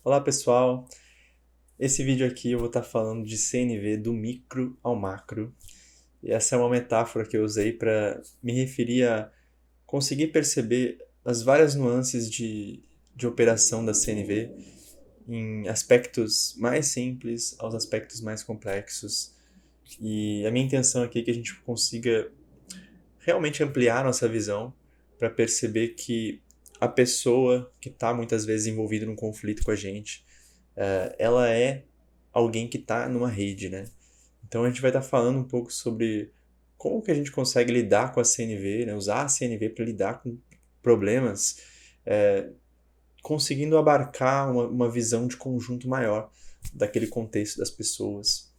Olá pessoal, esse vídeo aqui eu vou estar falando de CNV do micro ao macro. E essa é uma metáfora que eu usei para me referir a conseguir perceber as várias nuances de operação da CNV em aspectos mais simples aos aspectos mais complexos. E a minha intenção aqui é que a gente consiga realmente ampliar nossa visão para perceber que a pessoa que está muitas vezes envolvida num conflito com a gente, ela é alguém que está numa rede, né? Então a gente vai estar falando um pouco sobre como que a gente consegue lidar com a CNV, né? Usar a CNV para lidar com problemas, conseguindo abarcar uma visão de conjunto maior daquele contexto das pessoas.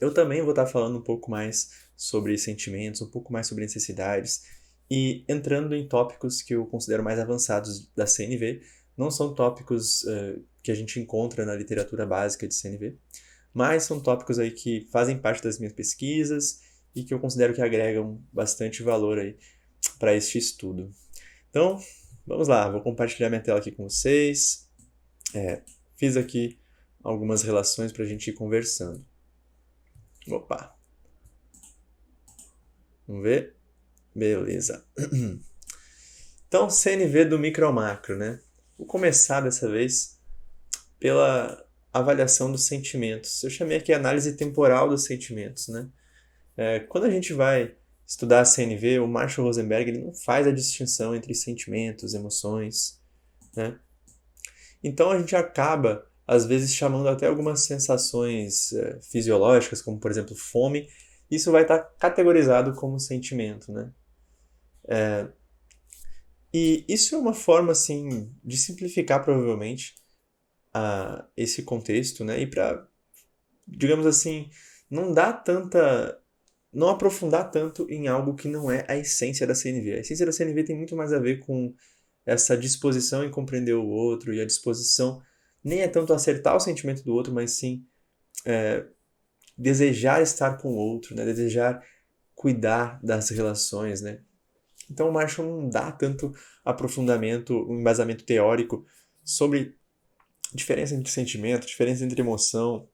Eu também vou estar falando um pouco mais sobre sentimentos, um pouco mais sobre necessidades e entrando em tópicos que eu considero mais avançados da CNV. Não são tópicos que a gente encontra na literatura básica de CNV, mas são tópicos aí que fazem parte das minhas pesquisas e que eu considero que agregam bastante valor aí para este estudo. Então, vamos lá, vou compartilhar minha tela aqui com vocês. Fiz aqui algumas relações para a gente ir conversando. Opa, vamos ver? Beleza. Então, CNV do micro ao macro, né? Vou começar dessa vez pela avaliação dos sentimentos. Eu chamei aqui análise temporal dos sentimentos, né? Quando a gente vai estudar a CNV, o Marshall Rosenberg ele não faz a distinção entre sentimentos, emoções, né? Então a gente acaba, às vezes, chamando até algumas sensações fisiológicas, como por exemplo fome, isso vai estar categorizado como sentimento, né? E isso é uma forma, assim, de simplificar provavelmente esse contexto, né? E para, digamos assim, não dar tanta, não aprofundar tanto em algo que não é a essência da CNV. A essência da CNV tem muito mais a ver com essa disposição em compreender o outro e a disposição nem é tanto acertar o sentimento do outro, mas sim desejar estar com o outro, né? Desejar cuidar das relações, né? Então o Marshall não dá tanto aprofundamento, um embasamento teórico sobre diferença entre sentimento, diferença entre emoção,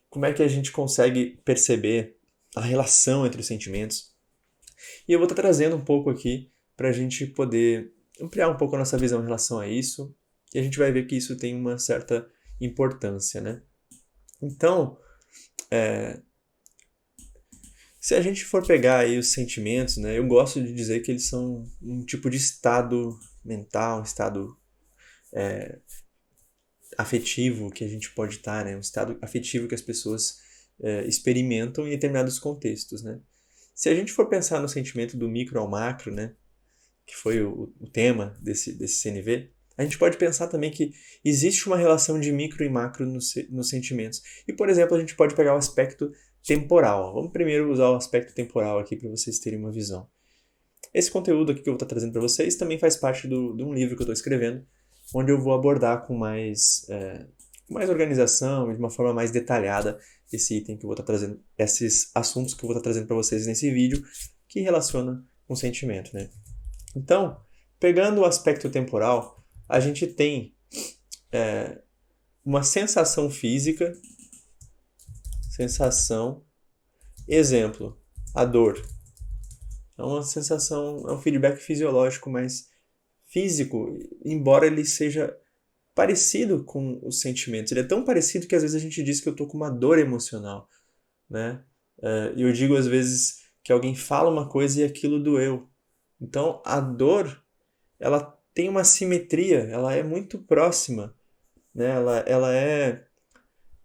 como é que a gente consegue perceber a relação entre os sentimentos. E eu vou estar trazendo um pouco aqui para a gente poder ampliar um pouco a nossa visão em relação a isso, e a gente vai ver que isso tem uma certa importância, né? Então, se a gente for pegar aí os sentimentos, né, eu gosto de dizer que eles são um tipo de estado mental, um estado afetivo que a gente pode estar, né, um estado afetivo que as pessoas experimentam em determinados contextos, né. Se a gente for pensar no sentimento do micro ao macro, né, que foi o tema desse CNV, a gente pode pensar também que existe uma relação de micro e macro nos sentimentos. E, por exemplo, a gente pode pegar o aspecto temporal. Vamos primeiro usar o aspecto temporal aqui para vocês terem uma visão. Esse conteúdo aqui que eu vou estar trazendo para vocês também faz parte de um livro que eu estou escrevendo, onde eu vou abordar com mais organização e de uma forma mais detalhada esse item que eu vou estar trazendo, esses assuntos que eu vou estar trazendo para vocês nesse vídeo, que relaciona com o sentimento, né? Então, pegando o aspecto temporal, a gente tem uma sensação física, exemplo, a dor. É uma sensação, é um feedback fisiológico, mas físico, embora ele seja parecido com os sentimentos. Ele é tão parecido que às vezes a gente diz que eu estou com uma dor emocional, né? E eu digo às vezes que alguém fala uma coisa e aquilo doeu. Então, a dor, ela tem uma simetria, ela é muito próxima, né? Ela é,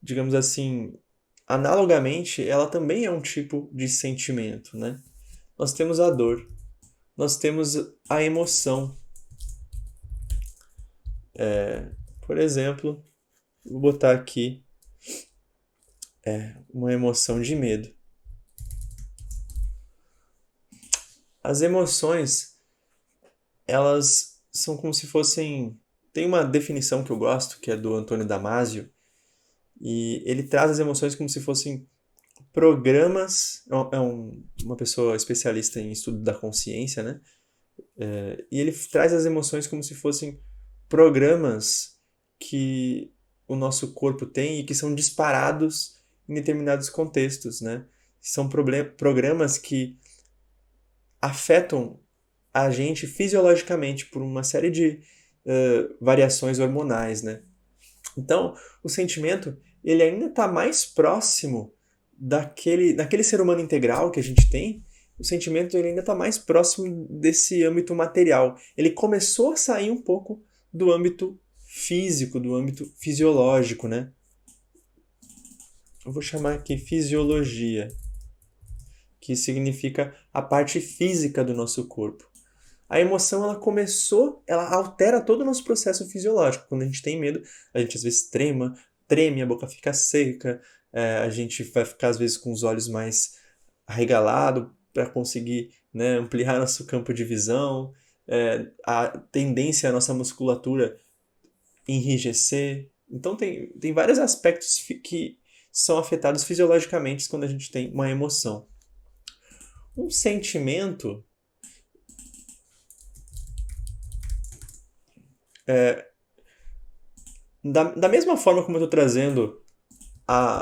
digamos assim, analogamente, ela também é um tipo de sentimento, né? Nós temos a dor, nós temos a emoção. Por exemplo, vou botar aqui uma emoção de medo. As emoções, elas são como se fossem... Tem uma definição que eu gosto, que é do Antônio Damasio, e ele traz as emoções como se fossem programas... uma pessoa especialista em estudo da consciência, né? E ele traz as emoções como se fossem programas que o nosso corpo tem e que são disparados em determinados contextos, né? São programas que afetam a gente fisiologicamente por uma série de variações hormonais, né? Então, o sentimento, ele ainda está mais próximo daquele ser humano integral que a gente tem. O sentimento ele ainda está mais próximo desse âmbito material. Ele começou a sair um pouco do âmbito físico, do âmbito fisiológico, né? Eu vou chamar aqui fisiologia, que significa a parte física do nosso corpo. A emoção, ela altera todo o nosso processo fisiológico. Quando a gente tem medo, a gente às vezes treme, a boca fica seca, a gente vai ficar às vezes com os olhos mais arregalados para conseguir, né, ampliar nosso campo de visão, a tendência a nossa musculatura enrijecer. Então tem vários aspectos que são afetados fisiologicamente quando a gente tem uma emoção. Um sentimento da mesma forma como eu estou trazendo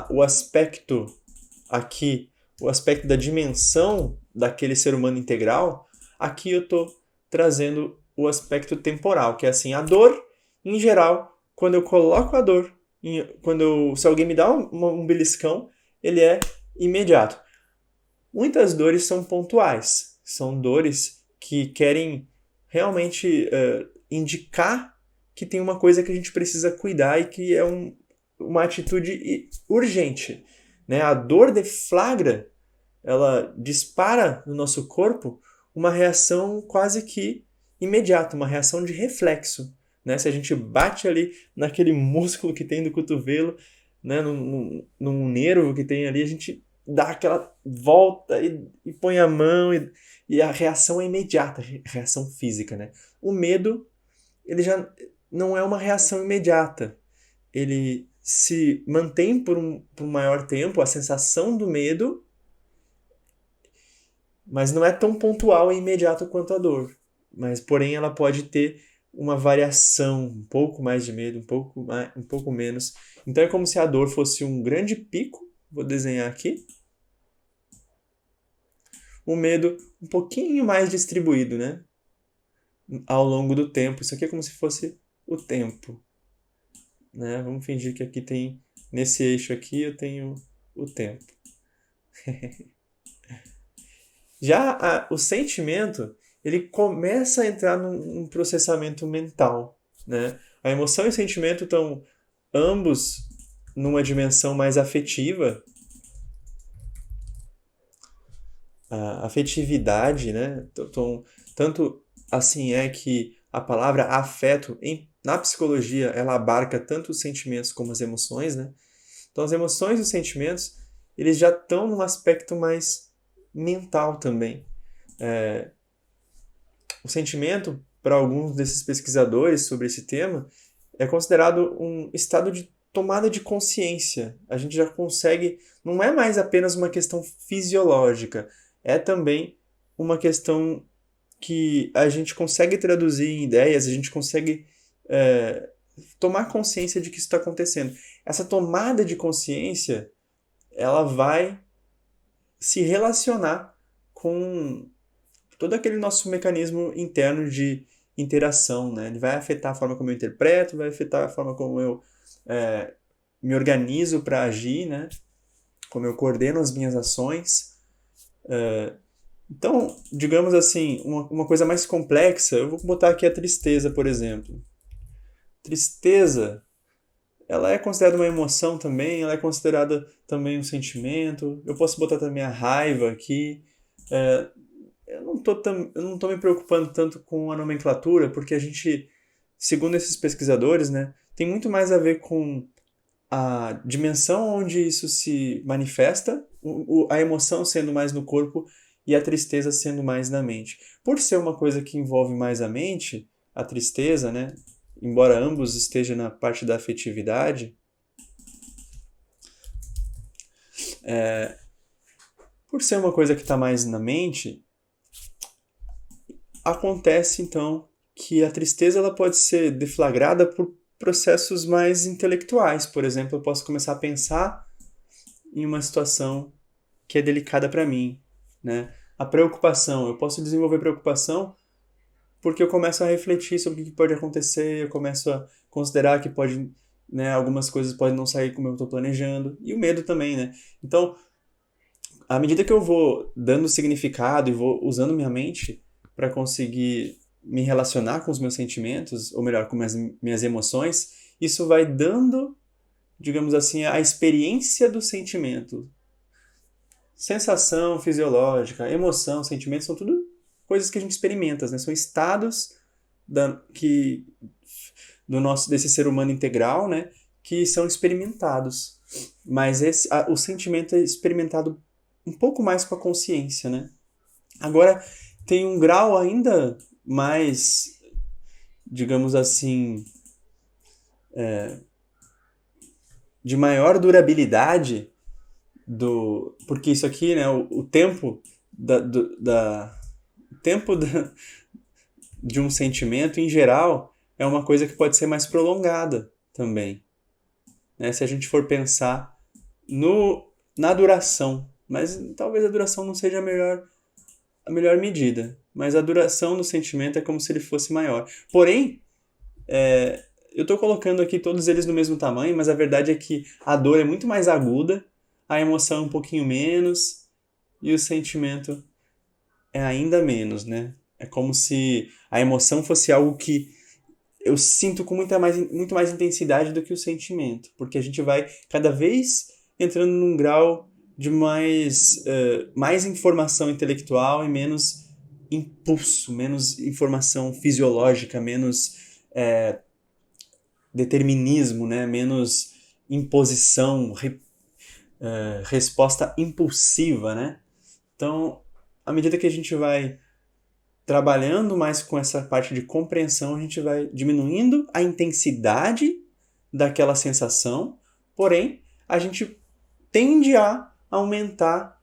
o aspecto aqui, o aspecto da dimensão daquele ser humano integral, aqui eu estou trazendo o aspecto temporal, que é assim, a dor, em geral, quando eu coloco a dor, se alguém me dá um beliscão, ele é imediato. Muitas dores são pontuais, são dores que querem realmente indicar que tem uma coisa que a gente precisa cuidar e que é uma atitude urgente, né? A dor deflagra, ela dispara no nosso corpo uma reação quase que imediata, uma reação de reflexo, né? Se a gente bate ali naquele músculo que tem do cotovelo, né? num nervo que tem ali, a gente dá aquela volta e põe a mão e a reação é imediata, reação física, né? O medo, ele já não é uma reação imediata. Ele se mantém por um maior tempo, a sensação do medo, mas não é tão pontual e imediato quanto a dor. Mas, porém, ela pode ter uma variação, um pouco mais de medo, um pouco menos. Então é como se a dor fosse um grande pico, vou desenhar aqui. O medo um pouquinho mais distribuído, né? Ao longo do tempo. Isso aqui é como se fosse o tempo, né? Vamos fingir que aqui tem, nesse eixo aqui eu tenho o tempo. Já o sentimento, ele começa a entrar num processamento mental, né? A emoção e o sentimento estão ambos numa dimensão mais afetiva. A afetividade, né? Tanto assim é que a palavra afeto, na psicologia, ela abarca tanto os sentimentos como as emoções, né? Então, as emoções e os sentimentos, eles já estão num aspecto mais mental também. O sentimento, para alguns desses pesquisadores sobre esse tema, é considerado um estado de tomada de consciência. A gente já consegue, não é mais apenas uma questão fisiológica, é também uma questão que a gente consegue traduzir em ideias, a gente consegue tomar consciência de que isso está acontecendo. Essa tomada de consciência, ela vai se relacionar com todo aquele nosso mecanismo interno de interação, né? Ele vai afetar a forma como eu interpreto, vai afetar a forma como eu me organizo para agir, né? Como eu coordeno as minhas ações. Então, digamos assim, uma coisa mais complexa, eu vou botar aqui a tristeza, por exemplo. Tristeza, ela é considerada uma emoção também, ela é considerada também um sentimento. Eu posso botar também a raiva aqui. Eu não tô me preocupando tanto com a nomenclatura, porque a gente, segundo esses pesquisadores, né, tem muito mais a ver com a dimensão onde isso se manifesta, a emoção sendo mais no corpo e a tristeza sendo mais na mente. Por ser uma coisa que envolve mais a mente, a tristeza, né, embora ambos estejam na parte da afetividade, por ser uma coisa que está mais na mente, acontece então que a tristeza ela pode ser deflagrada por processos mais intelectuais. Por exemplo, eu posso começar a pensar em uma situação que é delicada para mim, né? A preocupação, eu posso desenvolver preocupação porque eu começo a refletir sobre o que pode acontecer, eu começo a considerar que pode, né, algumas coisas podem não sair como eu estou planejando, e o medo também, né? Então, à medida que eu vou dando significado e vou usando minha mente para conseguir me relacionar com os meus sentimentos, ou melhor, com minhas emoções, isso vai dando, digamos assim, a experiência do sentimento. Sensação fisiológica, emoção, sentimento, são tudo coisas que a gente experimenta, né? São estados desse ser humano integral, né? Que são experimentados. Mas o sentimento é experimentado um pouco mais com a consciência, né? Agora, tem um grau ainda mais, digamos assim, de maior durabilidade porque isso aqui, né, o tempo de um sentimento, em geral, é uma coisa que pode ser mais prolongada também, né? Se a gente for pensar na duração, mas talvez a duração não seja a melhor medida, mas a duração do sentimento é como se ele fosse maior. Porém, eu estou colocando aqui todos eles no mesmo tamanho, mas a verdade é que a dor é muito mais aguda, a emoção é um pouquinho menos e o sentimento é ainda menos, né? É como se a emoção fosse algo que eu sinto com muito mais intensidade do que o sentimento, porque a gente vai cada vez entrando num grau de mais informação intelectual e menos impulso, menos informação fisiológica, menos determinismo, né? Menos imposição, resposta impulsiva, né? Então, à medida que a gente vai trabalhando mais com essa parte de compreensão, a gente vai diminuindo a intensidade daquela sensação, porém, a gente tende a aumentar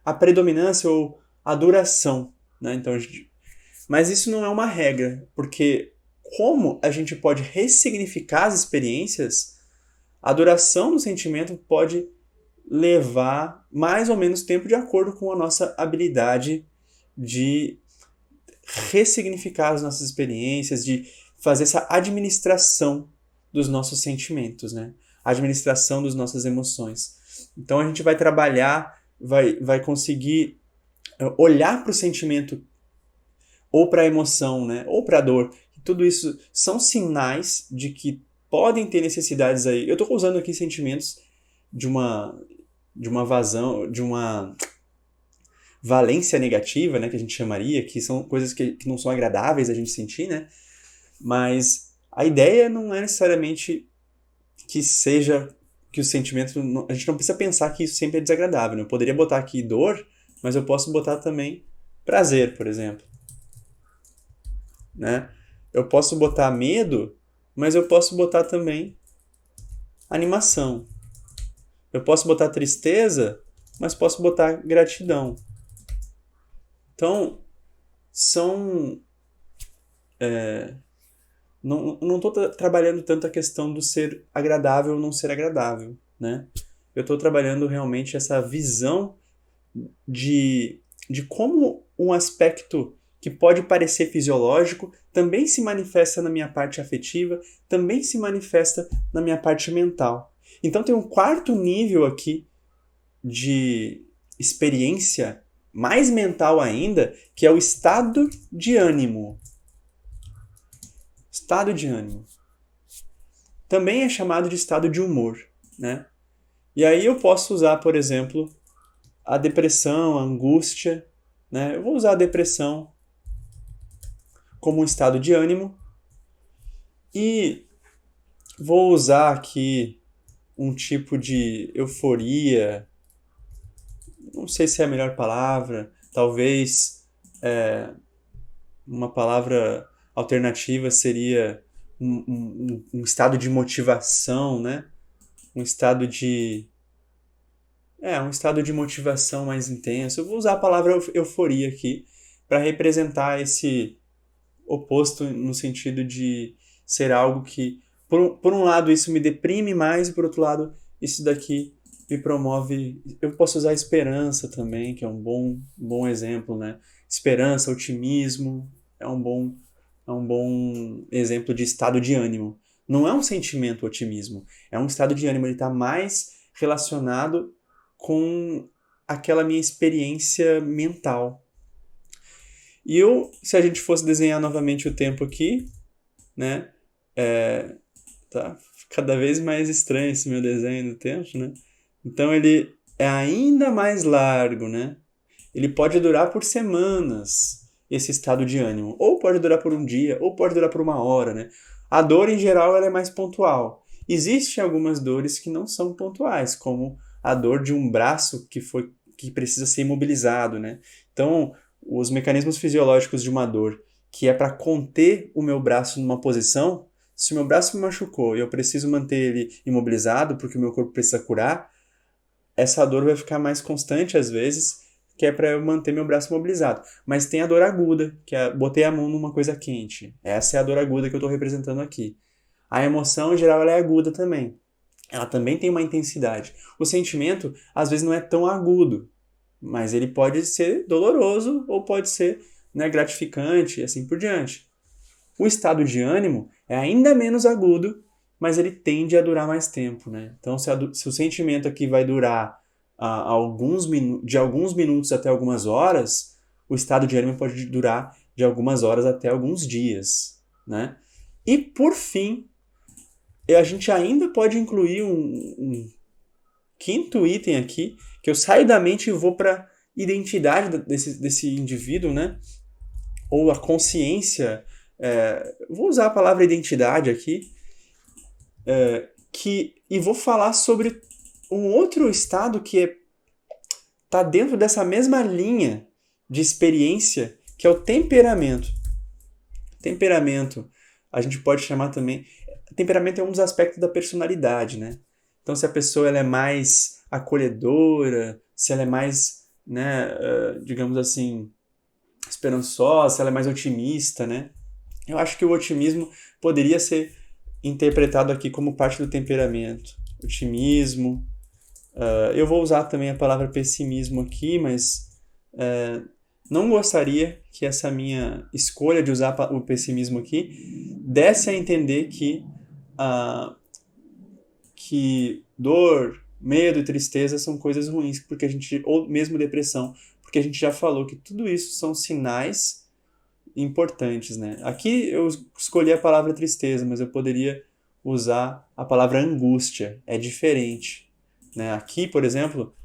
a predominância ou a duração, né? Então, mas isso não é uma regra, porque como a gente pode ressignificar as experiências, a duração do sentimento pode levar mais ou menos tempo de acordo com a nossa habilidade de ressignificar as nossas experiências, de fazer essa administração dos nossos sentimentos, né? Administração das nossas emoções. Então a gente vai trabalhar, vai conseguir olhar para o sentimento ou para a emoção, né? Ou para a dor. Tudo isso são sinais de que podem ter necessidades aí. Eu estou usando aqui sentimentos de uma vazão, de uma valência negativa, né, que a gente chamaria, que são coisas que não são agradáveis a gente sentir, né? Mas a ideia não é necessariamente que o sentimento... A gente não precisa pensar que isso sempre é desagradável, né? Eu poderia botar aqui dor, mas eu posso botar também prazer, por exemplo, né? Eu posso botar medo, mas eu posso botar também animação. Eu posso botar tristeza, mas posso botar gratidão. Então, não estou trabalhando tanto a questão do ser agradável ou não ser agradável, né? Eu estou trabalhando realmente essa visão de como um aspecto que pode parecer fisiológico também se manifesta na minha parte afetiva, também se manifesta na minha parte mental. Então tem um quarto nível aqui de experiência, mais mental ainda, que é o estado de ânimo. Estado de ânimo. Também é chamado de estado de humor, né? E aí eu posso usar, por exemplo, a depressão, a angústia, né? Eu vou usar a depressão como um estado de ânimo e vou usar aqui um tipo de euforia, não sei se é a melhor palavra, talvez uma palavra alternativa seria um estado de motivação, né? Um estado de motivação mais intenso. Eu vou usar a palavra euforia aqui para representar esse oposto no sentido de ser algo que, por um lado, isso me deprime mais, e por outro lado, isso daqui me promove... Eu posso usar esperança também, que é um bom exemplo, né? Esperança, otimismo, é um bom exemplo de estado de ânimo. Não é um sentimento, o otimismo, é um estado de ânimo, ele está mais relacionado com aquela minha experiência mental. E se a gente fosse desenhar novamente o tempo aqui, né? Tá cada vez mais estranho esse meu desenho do tempo, né? Então ele é ainda mais largo, né? Ele pode durar por semanas, esse estado de ânimo. Ou pode durar por um dia, ou pode durar por uma hora, né? A dor, em geral, ela é mais pontual. Existem algumas dores que não são pontuais, como a dor de um braço que precisa ser imobilizado, né? Então, os mecanismos fisiológicos de uma dor, que é para conter o meu braço numa posição, se o meu braço me machucou e eu preciso manter ele imobilizado porque o meu corpo precisa curar, essa dor vai ficar mais constante às vezes, que é para eu manter meu braço imobilizado. Mas tem a dor aguda, que é botei a mão numa coisa quente. Essa é a dor aguda que eu estou representando aqui. A emoção, em geral, ela é aguda também. Ela também tem uma intensidade. O sentimento, às vezes, não é tão agudo, mas ele pode ser doloroso ou pode ser, né, gratificante e assim por diante. O estado de ânimo é ainda menos agudo, mas ele tende a durar mais tempo, né? Então, se o sentimento aqui vai durar de alguns minutos até algumas horas, o estado de ânimo pode durar de algumas horas até alguns dias, né? E, por fim, a gente ainda pode incluir um quinto item aqui, que eu saio da mente e vou para a identidade desse indivíduo, né? Ou a consciência... vou usar a palavra identidade aqui, e vou falar sobre um outro estado que está dentro dessa mesma linha de experiência, que é o temperamento. Temperamento, a gente pode chamar também... Temperamento é um dos aspectos da personalidade, né? Então, se a pessoa ela é mais acolhedora, se ela é mais, né, digamos assim, esperançosa, se ela é mais otimista, né? Eu acho que o otimismo poderia ser interpretado aqui como parte do temperamento. Otimismo. Eu vou usar também a palavra pessimismo aqui, mas não gostaria que essa minha escolha de usar o pessimismo aqui desse a entender que dor, medo e tristeza são coisas ruins, ou mesmo depressão, porque a gente já falou que tudo isso são sinais importantes, né? Aqui eu escolhi a palavra tristeza, mas eu poderia usar a palavra angústia. É diferente, né? Aqui, por exemplo,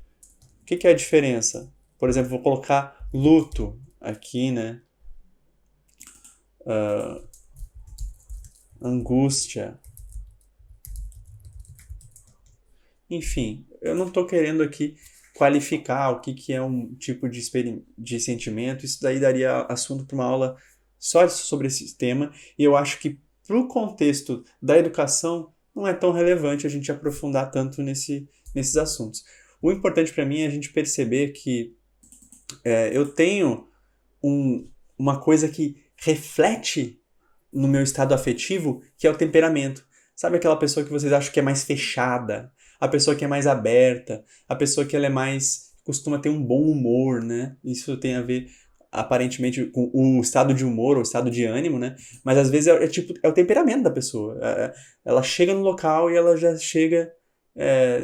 o que é a diferença? Por exemplo, vou colocar luto aqui, né? Angústia. Enfim, eu não estou querendo aqui qualificar o que é um tipo de sentimento. Isso daí daria assunto para uma aula só sobre esse tema. E eu acho que para o contexto da educação não é tão relevante a gente aprofundar tanto nesses assuntos. O importante para mim é a gente perceber que eu tenho uma coisa que reflete no meu estado afetivo, que é o temperamento. Sabe aquela pessoa que vocês acham que é mais fechada? A pessoa que é mais aberta, a pessoa que ela costuma ter um bom humor, né? Isso tem a ver, aparentemente, com o estado de humor, ou estado de ânimo, né? Mas às vezes é o temperamento da pessoa. Ela chega no local e ela já chega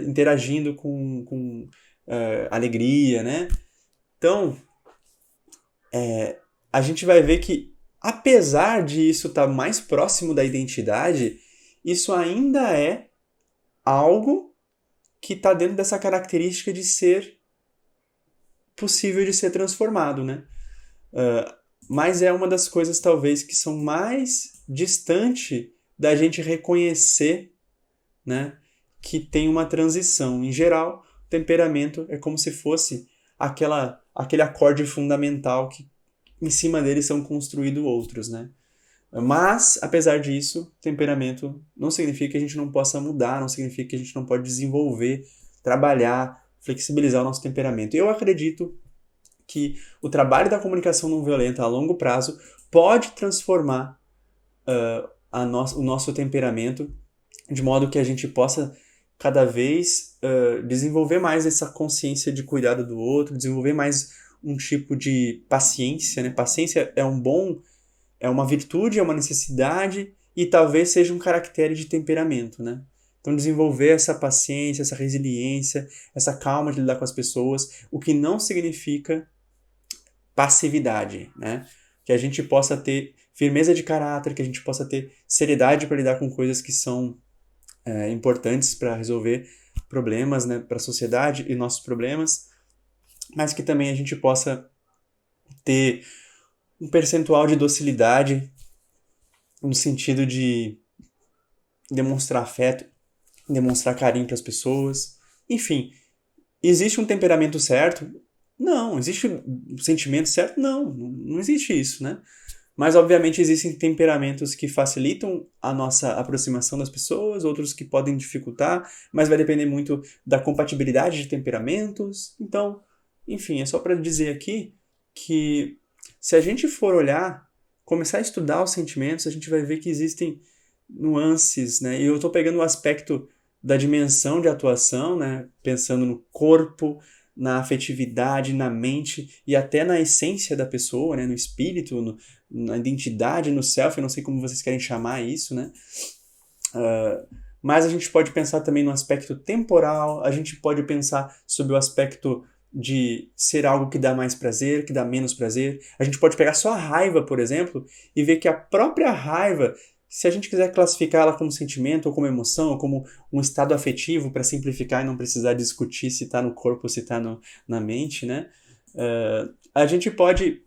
interagindo com alegria, né? Então, a gente vai ver que, apesar de isso estar mais próximo da identidade, isso ainda é algo que está dentro dessa característica de ser possível de ser transformado, né? Mas é uma das coisas, talvez, que são mais distante da gente reconhecer, né, que tem uma transição. Em geral, o temperamento é como se fosse aquele acorde fundamental que em cima dele são construídos outros, né? Mas, apesar disso, temperamento não significa que a gente não possa mudar, não significa que a gente não pode desenvolver, trabalhar, flexibilizar o nosso temperamento. Eu acredito que o trabalho da comunicação não violenta a longo prazo pode transformar o nosso temperamento, de modo que a gente possa cada vez desenvolver mais essa consciência de cuidado do outro, desenvolver mais um tipo de paciência, né? Paciência é uma virtude, é uma necessidade e talvez seja um caractere de temperamento, né? Então desenvolver essa paciência, essa resiliência, essa calma de lidar com as pessoas, o que não significa passividade, né? Que a gente possa ter firmeza de caráter, que a gente possa ter seriedade para lidar com coisas que são importantes para resolver problemas, né, para a sociedade e nossos problemas, mas que também a gente possa ter um percentual de docilidade no sentido de demonstrar afeto, demonstrar carinho para as pessoas. Enfim, existe um temperamento certo? Não. Existe um sentimento certo? Não existe isso, né? Mas, obviamente, existem temperamentos que facilitam a nossa aproximação das pessoas, outros que podem dificultar, mas vai depender muito da compatibilidade de temperamentos. Então, enfim, é só para dizer aqui que se a gente for olhar, começar a estudar os sentimentos, a gente vai ver que existem nuances, né? E eu estou pegando o aspecto da dimensão de atuação, né? Pensando no corpo, na afetividade, na mente e até na essência da pessoa, né? No espírito, na identidade, no self, eu não sei como vocês querem chamar isso, né? Mas a gente pode pensar também no aspecto temporal, a gente pode pensar sobre o aspecto de ser algo que dá mais prazer, que dá menos prazer. A gente pode pegar só a raiva, por exemplo, e ver que a própria raiva, se a gente quiser classificar ela como sentimento, ou como emoção, ou como um estado afetivo, para simplificar e não precisar discutir se está no corpo ou se está na mente, né? A gente pode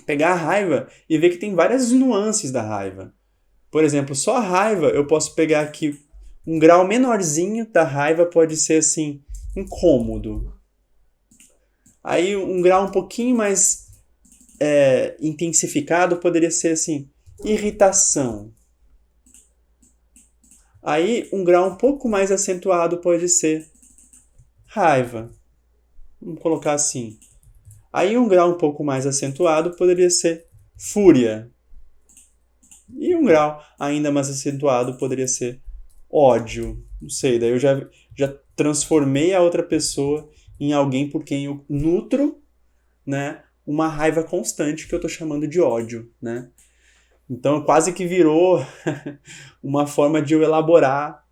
pegar a raiva e ver que tem várias nuances da raiva. Por exemplo, só a raiva, eu posso pegar aqui um grau menorzinho da raiva pode ser assim, incômodo. Aí um grau um pouquinho mais intensificado poderia ser assim, irritação. Aí um grau um pouco mais acentuado pode ser raiva. Vamos colocar assim. Aí um grau um pouco mais acentuado poderia ser fúria. E um grau ainda mais acentuado poderia ser ódio. Não sei, daí eu já transformei a outra pessoa em alguém por quem eu nutro, né, uma raiva constante que eu estou chamando de ódio, né? Então quase que virou uma forma de eu elaborar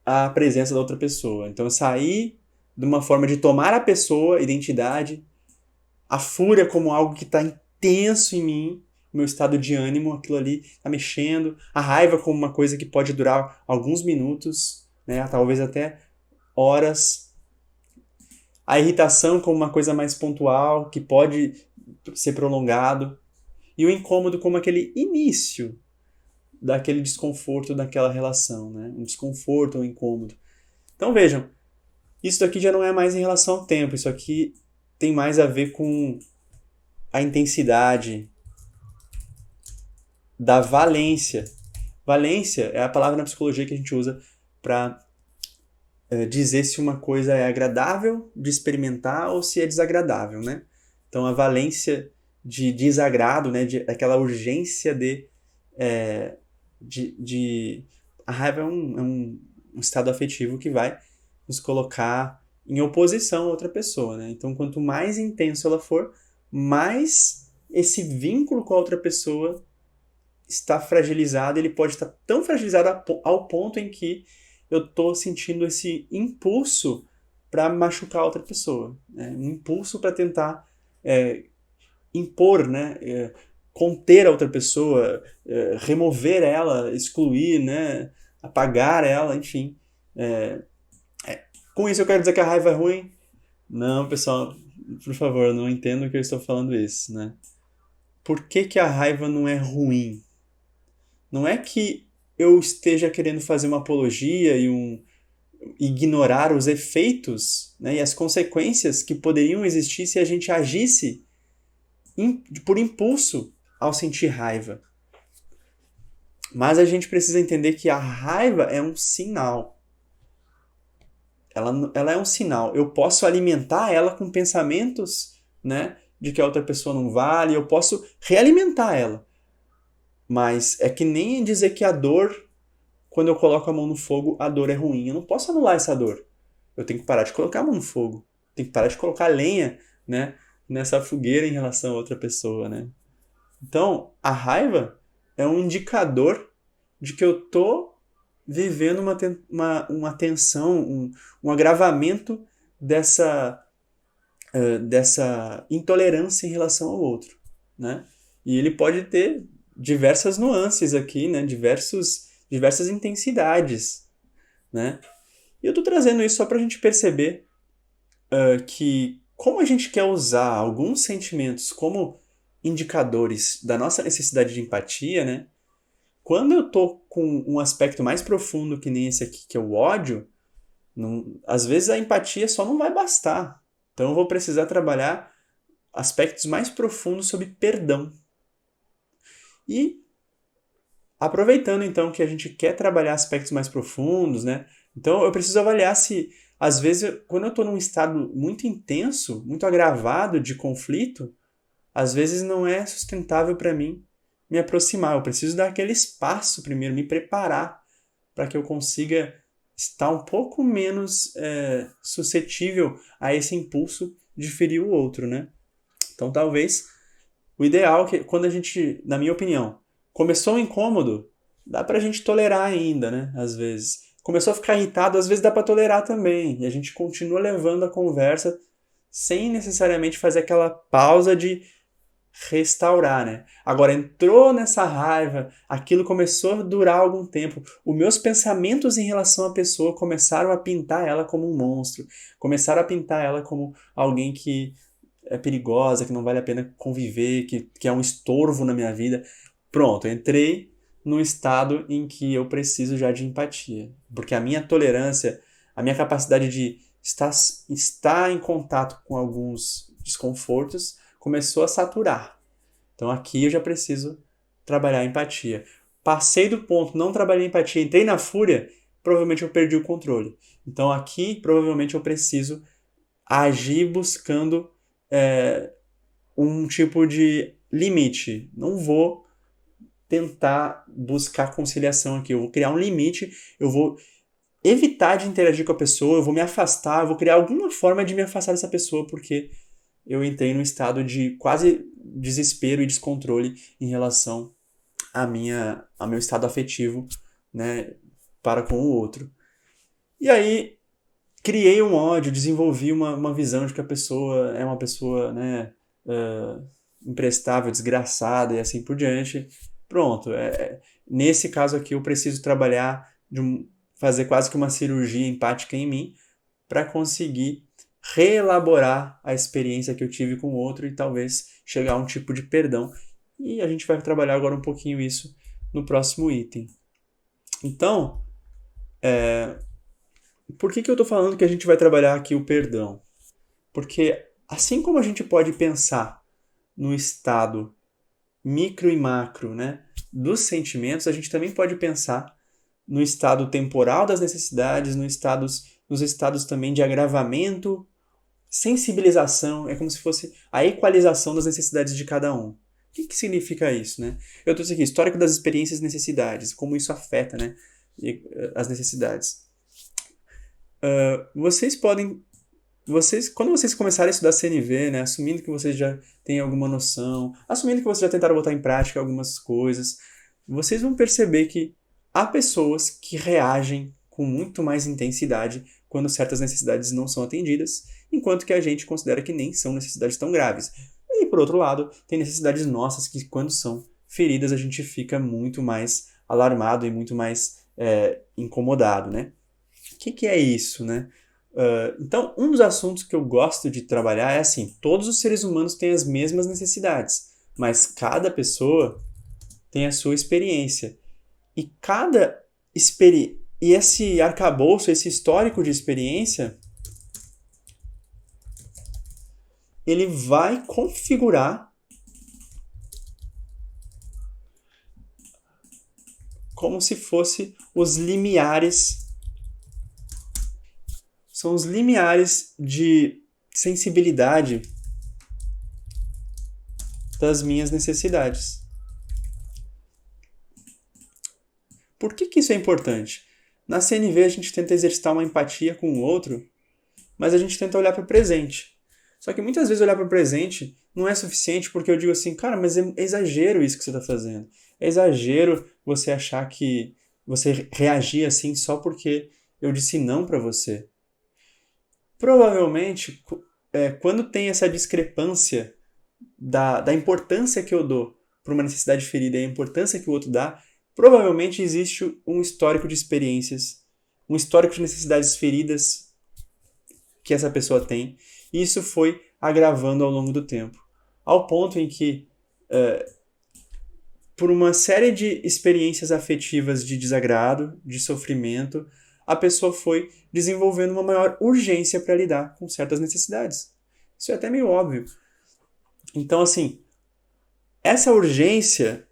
a presença da outra pessoa. Então eu saí de uma forma de tomar a pessoa, identidade, a fúria como algo que está intenso em mim, meu estado de ânimo, aquilo ali está mexendo, a raiva como uma coisa que pode durar alguns minutos, né, talvez até horas, a irritação como uma coisa mais pontual, que pode ser prolongado, e o incômodo como aquele início daquele desconforto daquela relação, né? Um desconforto, um incômodo. Então vejam, isso daqui já não é mais em relação ao tempo, isso aqui tem mais a ver com a intensidade da valência. Valência é a palavra na psicologia que a gente usa para dizer se uma coisa é agradável de experimentar ou se é desagradável, né? Então a valência de desagrado, né, aquela urgência a raiva é um estado afetivo que vai nos colocar em oposição a outra pessoa, né? Então quanto mais intenso ela for, mais esse vínculo com a outra pessoa está fragilizado, ele pode estar tão fragilizado ao ponto em que eu estou sentindo esse impulso para machucar a outra pessoa, né? Um impulso para tentar impor, né? Conter a outra pessoa, remover ela, excluir, né? Apagar ela, enfim. Com isso eu quero dizer que a raiva é ruim? Não, pessoal, por favor, não entendam que eu estou falando isso, né? Por que a raiva não é ruim? Não é que eu esteja querendo fazer uma apologia e ignorar os efeitos, né, e as consequências que poderiam existir se a gente agisse por impulso ao sentir raiva. Mas a gente precisa entender que a raiva é um sinal. Ela é um sinal. Eu posso alimentar ela com pensamentos, né, de que a outra pessoa não vale, eu posso realimentar ela. Mas é que nem dizer que a dor, quando eu coloco a mão no fogo, a dor é ruim. Eu não posso anular essa dor. Eu tenho que parar de colocar a mão no fogo. Tenho que parar de colocar lenha, né, nessa fogueira em relação a outra pessoa, né? Então, a raiva é um indicador de que eu tô vivendo uma tensão, um agravamento dessa intolerância em relação ao outro, né? E ele pode ter diversas nuances aqui, né? Diversas intensidades, né? E eu tô trazendo isso só para a gente perceber que como a gente quer usar alguns sentimentos como indicadores da nossa necessidade de empatia, né? Quando eu tô com um aspecto mais profundo que nem esse aqui, que é o ódio, às vezes a empatia só não vai bastar. Então eu vou precisar trabalhar aspectos mais profundos sobre perdão. E aproveitando então que a gente quer trabalhar aspectos mais profundos, né? Então eu preciso avaliar se, às vezes, quando eu estou num estado muito intenso, muito agravado de conflito, às vezes não é sustentável para mim me aproximar. Eu preciso dar aquele espaço primeiro, me preparar para que eu consiga estar um pouco menos suscetível a esse impulso de ferir o outro, né? Então, talvez, o ideal é que quando a gente, na minha opinião, começou um incômodo, dá pra gente tolerar ainda, né? Às vezes. Começou a ficar irritado, às vezes dá pra tolerar também. E a gente continua levando a conversa sem necessariamente fazer aquela pausa de restaurar, né? Agora entrou nessa raiva, aquilo começou a durar algum tempo. Os meus pensamentos em relação à pessoa começaram a pintar ela como um monstro, começaram a pintar ela como alguém que é perigosa, que não vale a pena conviver, que é um estorvo na minha vida. Pronto, eu entrei num estado em que eu preciso já de empatia, porque a minha tolerância, a minha capacidade de estar em contato com alguns desconfortos começou a saturar. Então aqui eu já preciso trabalhar a empatia. Passei do ponto, não trabalhei a empatia, entrei na fúria, provavelmente eu perdi o controle. Então aqui provavelmente eu preciso agir buscando um tipo de limite. Não vou tentar buscar conciliação aqui. Eu vou criar um limite, eu vou evitar de interagir com a pessoa, eu vou me afastar, eu vou criar alguma forma de me afastar dessa pessoa, porque eu entrei num estado de quase desespero e descontrole em relação ao meu estado afetivo, né, para com o outro. E aí, criei um ódio, desenvolvi uma visão de que a pessoa é uma pessoa, né, imprestável, desgraçada e assim por diante. Pronto. Nesse caso aqui, eu preciso trabalhar, fazer quase que uma cirurgia empática em mim para conseguir reelaborar a experiência que eu tive com o outro e talvez chegar a um tipo de perdão. E a gente vai trabalhar agora um pouquinho isso no próximo item. Então, por que eu estou falando que a gente vai trabalhar aqui o perdão? Porque assim como a gente pode pensar no estado micro e macro, né, dos sentimentos, a gente também pode pensar no estado temporal das necessidades, nos estados também de agravamento, sensibilização, é como se fosse a equalização das necessidades de cada um. O que significa isso, né? Eu trouxe aqui histórico das experiências e necessidades, como isso afeta, né, as necessidades. Quando vocês começarem a estudar CNV, né, assumindo que vocês já têm alguma noção, assumindo que vocês já tentaram botar em prática algumas coisas, vocês vão perceber que há pessoas que reagem com muito mais intensidade quando certas necessidades não são atendidas, enquanto que a gente considera que nem são necessidades tão graves. E, por outro lado, tem necessidades nossas que, quando são feridas, a gente fica muito mais alarmado e muito mais incomodado, né? O que é isso, né? Então, um dos assuntos que eu gosto de trabalhar é assim, todos os seres humanos têm as mesmas necessidades, mas cada pessoa tem a sua experiência. E esse arcabouço, esse histórico de experiência, ele vai configurar como se fosse os limiares. São os limiares de sensibilidade das minhas necessidades. Por que isso é importante? Na CNV a gente tenta exercitar uma empatia com o outro, mas a gente tenta olhar para o presente. Só que muitas vezes olhar para o presente não é suficiente porque eu digo assim, cara, mas é exagero isso que você está fazendo. É exagero você achar que você reagir assim só porque eu disse não para você. Provavelmente, quando tem essa discrepância da importância que eu dou para uma necessidade ferida e a importância que o outro dá, provavelmente existe um histórico de experiências, um histórico de necessidades feridas que essa pessoa tem, e isso foi agravando ao longo do tempo. Ao ponto em que, por uma série de experiências afetivas de desagrado, de sofrimento, a pessoa foi desenvolvendo uma maior urgência para lidar com certas necessidades. Isso é até meio óbvio. Então, assim, essa urgência,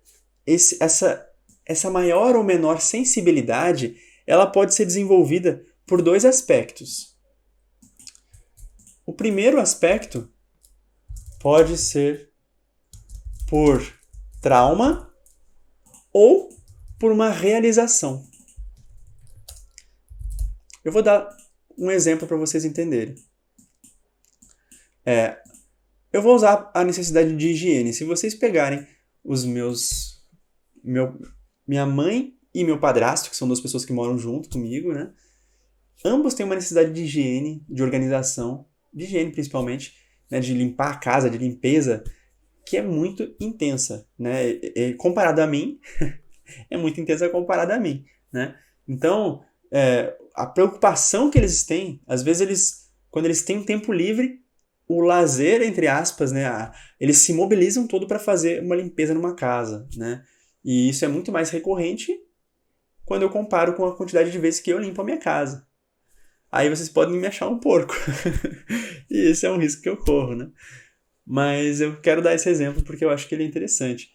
essa maior ou menor sensibilidade, ela pode ser desenvolvida por dois aspectos. O primeiro aspecto pode ser por trauma ou por uma realização. Eu vou dar um exemplo para vocês entenderem. Eu vou usar a necessidade de higiene. Se vocês pegarem minha mãe e meu padrasto, que são duas pessoas que moram junto comigo, né? Ambos têm uma necessidade de higiene, de organização, de higiene principalmente, né? De limpar a casa, de limpeza, que é muito intensa, né? Comparado a mim, é muito intensa comparada a mim, né? Então, a preocupação que eles têm, às vezes quando eles têm um tempo livre, o lazer, entre aspas, né? Eles se mobilizam todo para fazer uma limpeza numa casa, né? E isso é muito mais recorrente quando eu comparo com a quantidade de vezes que eu limpo a minha casa. Aí vocês podem me achar um porco. E esse é um risco que eu corro, né? Mas eu quero dar esse exemplo porque eu acho que ele é interessante.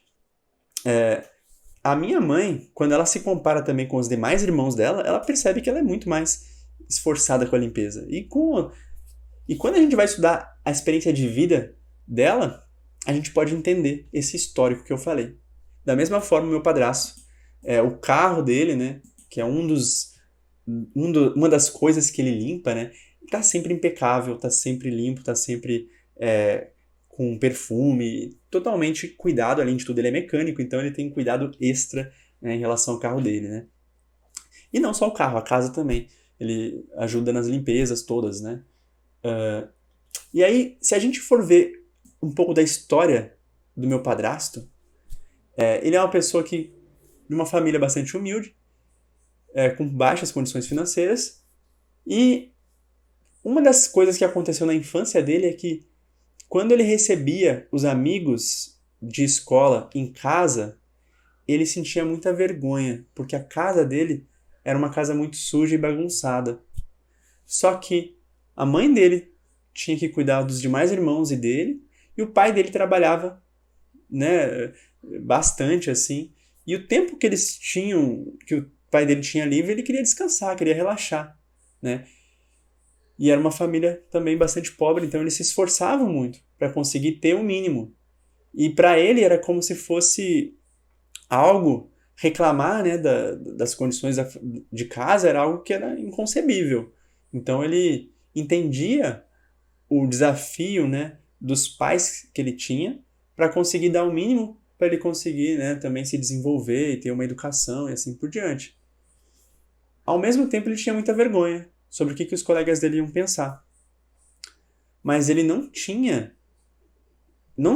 A minha mãe, quando ela se compara também com os demais irmãos dela, ela percebe que ela é muito mais esforçada com a limpeza. E quando a gente vai estudar a experiência de vida dela, a gente pode entender esse histórico que eu falei. Da mesma forma, o meu padrasto, o carro dele, né, que é uma das coisas que ele limpa, né, tá sempre impecável, tá sempre limpo, tá sempre com perfume, totalmente cuidado. Além de tudo, ele é mecânico, então ele tem cuidado extra, né, em relação ao carro dele, né. E não só o carro, a casa também. Ele ajuda nas limpezas todas, né. E aí, se a gente for ver um pouco da história do meu padrasto, ele é uma pessoa de uma família bastante humilde, com baixas condições financeiras, e uma das coisas que aconteceu na infância dele é que quando ele recebia os amigos de escola em casa, ele sentia muita vergonha, porque a casa dele era uma casa muito suja e bagunçada. Só que a mãe dele tinha que cuidar dos demais irmãos e dele, e o pai dele trabalhava, né, bastante assim. E o tempo que eles tinham, que o pai dele tinha livre, ele queria descansar, queria relaxar, né? E era uma família também bastante pobre, então eles se esforçavam muito para conseguir ter o mínimo. E para ele era como se fosse algo, reclamar, né, das condições de casa era algo que era inconcebível. Então ele entendia o desafio, né, dos pais que ele tinha para conseguir dar o mínimo para ele conseguir, né, também se desenvolver e ter uma educação e assim por diante. Ao mesmo tempo, ele tinha muita vergonha sobre o que os colegas dele iam pensar. Mas ele não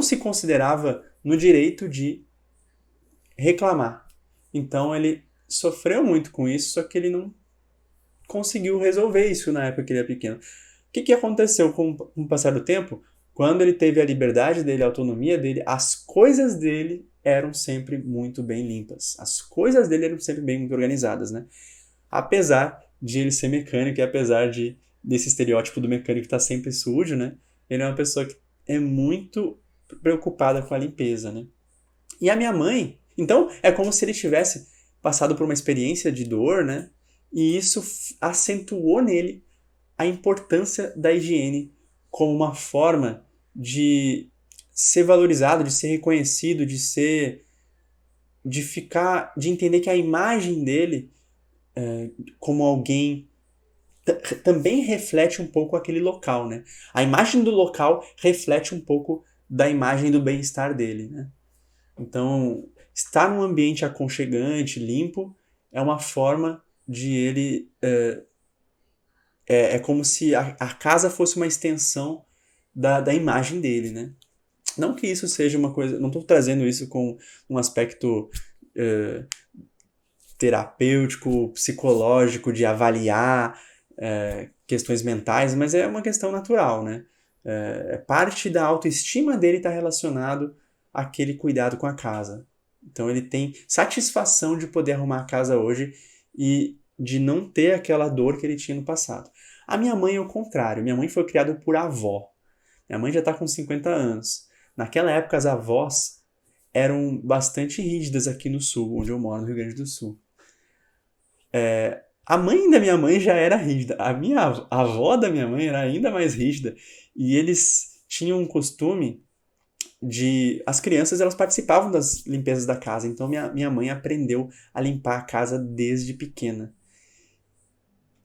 se considerava no direito de reclamar. Então ele sofreu muito com isso, só que ele não conseguiu resolver isso na época que ele era pequeno. O que aconteceu com o passar do tempo? Quando ele teve a liberdade dele, a autonomia dele, as coisas dele eram sempre muito bem limpas. As coisas dele eram sempre bem muito organizadas, né? Apesar de ele ser mecânico e apesar desse estereótipo do mecânico estar sempre sujo, né? Ele é uma pessoa que é muito preocupada com a limpeza, né? E a minha mãe, então, é como se ele tivesse passado por uma experiência de dor, né? E isso acentuou nele a importância da higiene como uma forma de ser valorizado, de ser reconhecido, de ser de entender que a imagem dele como alguém também reflete um pouco aquele local, né? A imagem do local reflete um pouco da imagem do bem-estar dele, né? Então, estar num ambiente aconchegante, limpo, é uma forma de ele... É como se a casa fosse uma extensão da imagem dele, né? Não que isso seja uma coisa... Não estou trazendo isso com um aspecto terapêutico, psicológico, de avaliar questões mentais, mas é uma questão natural, né? Parte da autoestima dele está relacionado àquele cuidado com a casa. Então ele tem satisfação de poder arrumar a casa hoje e de não ter aquela dor que ele tinha no passado. A minha mãe é o contrário. Minha mãe foi criada por avó. Minha mãe já está com 50 anos. Naquela época as avós eram bastante rígidas aqui no sul, onde eu moro, no Rio Grande do Sul. A mãe da minha mãe já era rígida. A avó da minha mãe era ainda mais rígida. E eles tinham um costume de... As crianças, elas participavam das limpezas da casa. Então, minha mãe aprendeu a limpar a casa desde pequena.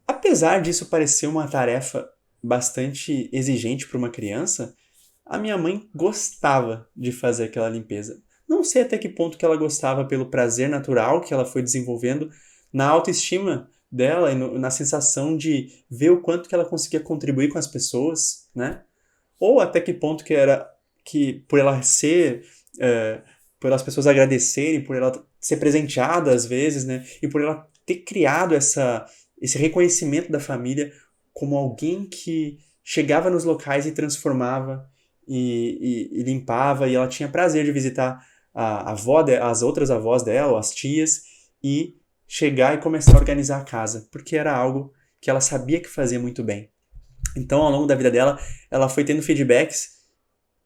Apesar disso parecer uma tarefa bastante exigente para uma criança, a minha mãe gostava de fazer aquela limpeza. Não sei até que ponto que ela gostava pelo prazer natural que ela foi desenvolvendo na autoestima dela e na sensação de ver o quanto que ela conseguia contribuir com as pessoas, né? Ou até que ponto que era que por ela ser, por as pessoas agradecerem, por ela ser presenteada às vezes, né? E por ela ter criado esse reconhecimento da família como alguém que chegava nos locais e transformava e limpava, e ela tinha prazer de visitar a avó as outras avós dela, as tias, e chegar e começar a organizar a casa, porque era algo que ela sabia que fazia muito bem. Então, ao longo da vida dela, ela foi tendo feedbacks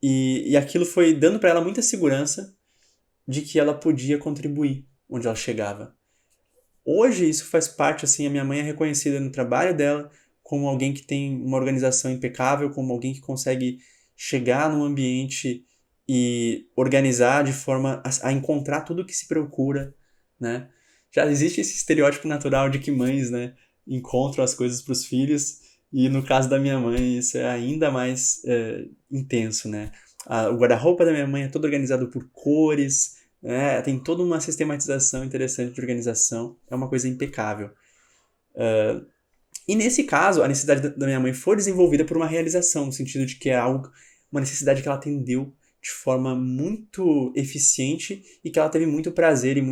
e aquilo foi dando para ela muita segurança de que ela podia contribuir onde ela chegava. Hoje isso faz parte, assim, a minha mãe é reconhecida no trabalho dela como alguém que tem uma organização impecável, como alguém que consegue chegar num ambiente e organizar de forma a encontrar tudo que se procura, né? Já existe esse estereótipo natural de que mães, né, encontram as coisas para os filhos, e no caso da minha mãe isso é ainda mais intenso, né? O guarda-roupa da minha mãe é todo organizado por cores, tem toda uma sistematização interessante de organização, é uma coisa impecável. E nesse caso, a necessidade da minha mãe foi desenvolvida por uma realização, no sentido de que é uma necessidade que ela atendeu de forma muito eficiente e que ela teve muito prazer e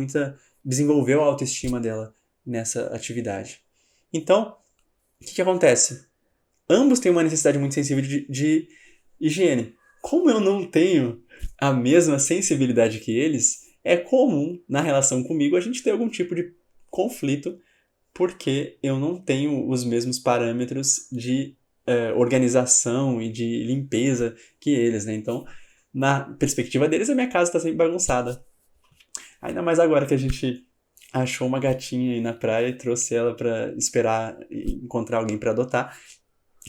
desenvolveu a autoestima dela nessa atividade. Então, o que acontece? Ambos têm uma necessidade muito sensível de higiene. Como eu não tenho a mesma sensibilidade que eles, é comum na relação comigo a gente ter algum tipo de conflito porque eu não tenho os mesmos parâmetros de organização e de limpeza que eles, né? Então, na perspectiva deles, a minha casa está sempre bagunçada. Ainda mais agora que a gente achou uma gatinha aí na praia e trouxe ela para esperar encontrar alguém para adotar.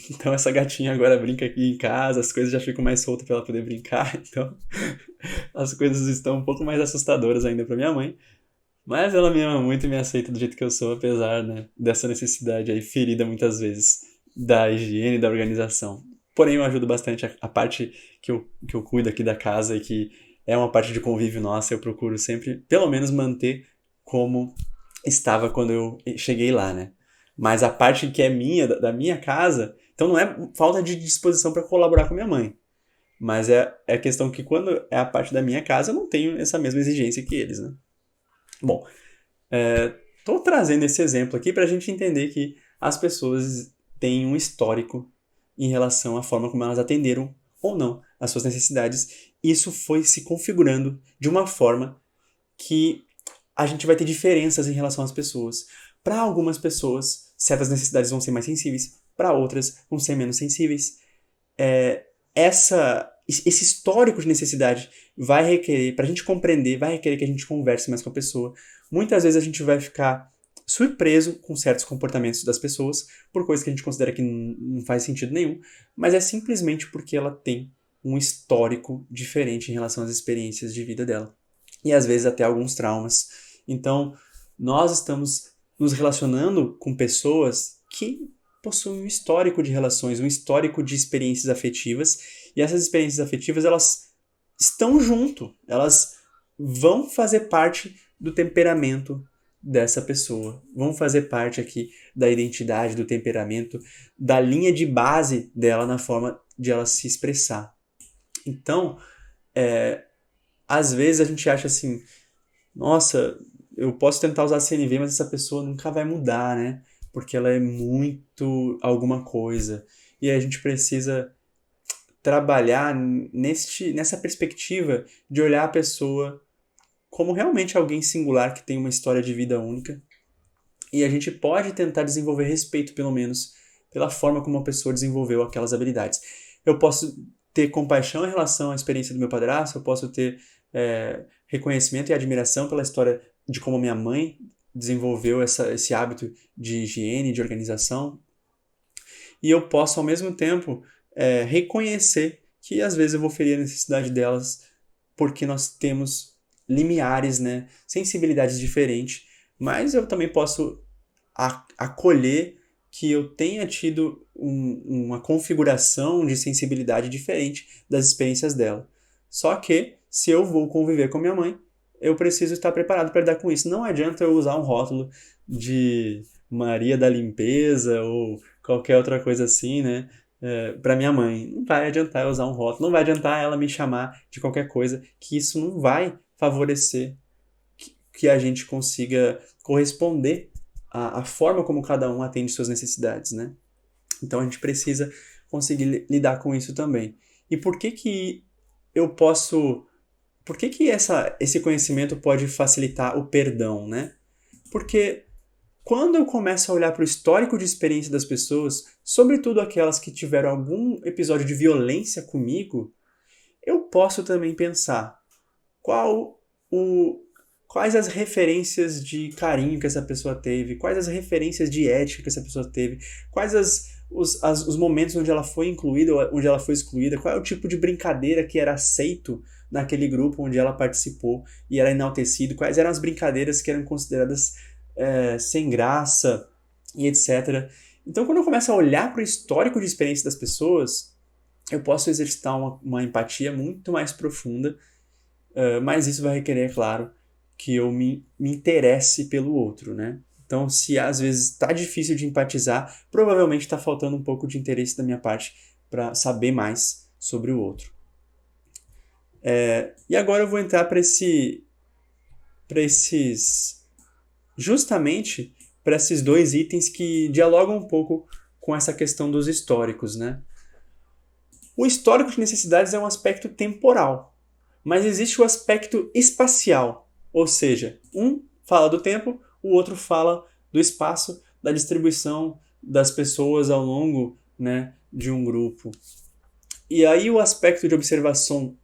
Então essa gatinha agora brinca aqui em casa, as coisas já ficam mais soltas para ela poder brincar. Então as coisas estão um pouco mais assustadoras ainda para minha mãe. Mas ela me ama muito e me aceita do jeito que eu sou, apesar, né, dessa necessidade aí ferida muitas vezes da higiene e da organização. Porém, eu ajudo bastante a parte que eu cuido aqui da casa e que é uma parte de convívio nossa, eu procuro sempre, pelo menos, manter como estava quando eu cheguei lá, né? Mas a parte que é minha, da minha casa, então não é falta de disposição para colaborar com a minha mãe. Mas é a questão que quando é a parte da minha casa, eu não tenho essa mesma exigência que eles, né? Bom, estou trazendo esse exemplo aqui para a gente entender que as pessoas têm um histórico em relação à forma como elas atenderam ou não as suas necessidades. Isso foi se configurando de uma forma que a gente vai ter diferenças em relação às pessoas. Para algumas pessoas, certas necessidades vão ser mais sensíveis, para outras vão ser menos sensíveis. Esse histórico de necessidade vai requerer, para a gente compreender, vai requerer que a gente converse mais com a pessoa. Muitas vezes a gente vai ficar surpreso com certos comportamentos das pessoas, por coisas que a gente considera que não faz sentido nenhum, mas é simplesmente porque ela tem um histórico diferente em relação às experiências de vida dela. e às vezes até alguns traumas. Então, nós estamos nos relacionando com pessoas que possuem um histórico de relações, um histórico de experiências afetivas, e essas experiências afetivas, elas estão junto, elas vão fazer parte do temperamento dessa pessoa, vão fazer parte aqui da identidade, do temperamento, da linha de base dela na forma de ela se expressar. Então, às vezes a gente acha assim, nossa, eu posso tentar usar CNV, mas essa pessoa nunca vai mudar, né? Porque ela é muito alguma coisa. E aí a gente precisa trabalhar nessa perspectiva de olhar a pessoa como realmente alguém singular que tem uma história de vida única. E a gente pode tentar desenvolver respeito, pelo menos, pela forma como a pessoa desenvolveu aquelas habilidades. Eu posso ter compaixão em relação à experiência do meu padrasto, eu posso ter reconhecimento e admiração pela história de como a minha mãe desenvolveu esse hábito de higiene, de organização. E eu posso, ao mesmo tempo, reconhecer que às vezes eu vou ferir a necessidade delas porque nós temos limiares, né? Sensibilidades diferentes, mas eu também posso acolher que eu tenha tido uma configuração de sensibilidade diferente das experiências dela. Só que, se eu vou conviver com minha mãe, eu preciso estar preparado para lidar com isso. Não adianta eu usar um rótulo de Maria da Limpeza ou qualquer outra coisa assim, né? Para minha mãe. Não vai adiantar eu usar um rótulo, não vai adiantar ela me chamar de qualquer coisa, que isso não vai favorecer que a gente consiga corresponder à forma como cada um atende suas necessidades, né? Então a gente precisa conseguir lidar com isso também. E por que eu posso... Por que esse conhecimento pode facilitar o perdão, né? Porque quando eu começo a olhar para o histórico de experiência das pessoas, sobretudo aquelas que tiveram algum episódio de violência comigo, eu posso também pensar quais as referências de carinho que essa pessoa teve, quais as referências de ética que essa pessoa teve, quais os momentos onde ela foi incluída ou onde ela foi excluída, qual é o tipo de brincadeira que era aceito naquele grupo onde ela participou e era enaltecido, quais eram as brincadeiras que eram consideradas sem graça e etc. Então, quando eu começo a olhar para o histórico de experiência das pessoas, eu posso exercitar uma empatia muito mais profunda, mas isso vai requerer, é claro, que eu me interesse pelo outro, né? Então, se às vezes está difícil de empatizar, provavelmente está faltando um pouco de interesse da minha parte para saber mais sobre o outro. E agora eu vou entrar justamente para esses dois itens que dialogam um pouco com essa questão dos históricos, né? O histórico de necessidades é um aspecto temporal, mas existe o aspecto espacial, ou seja, um fala do tempo, o outro fala do espaço, da distribuição das pessoas ao longo, né, de um grupo. E aí o aspecto de observando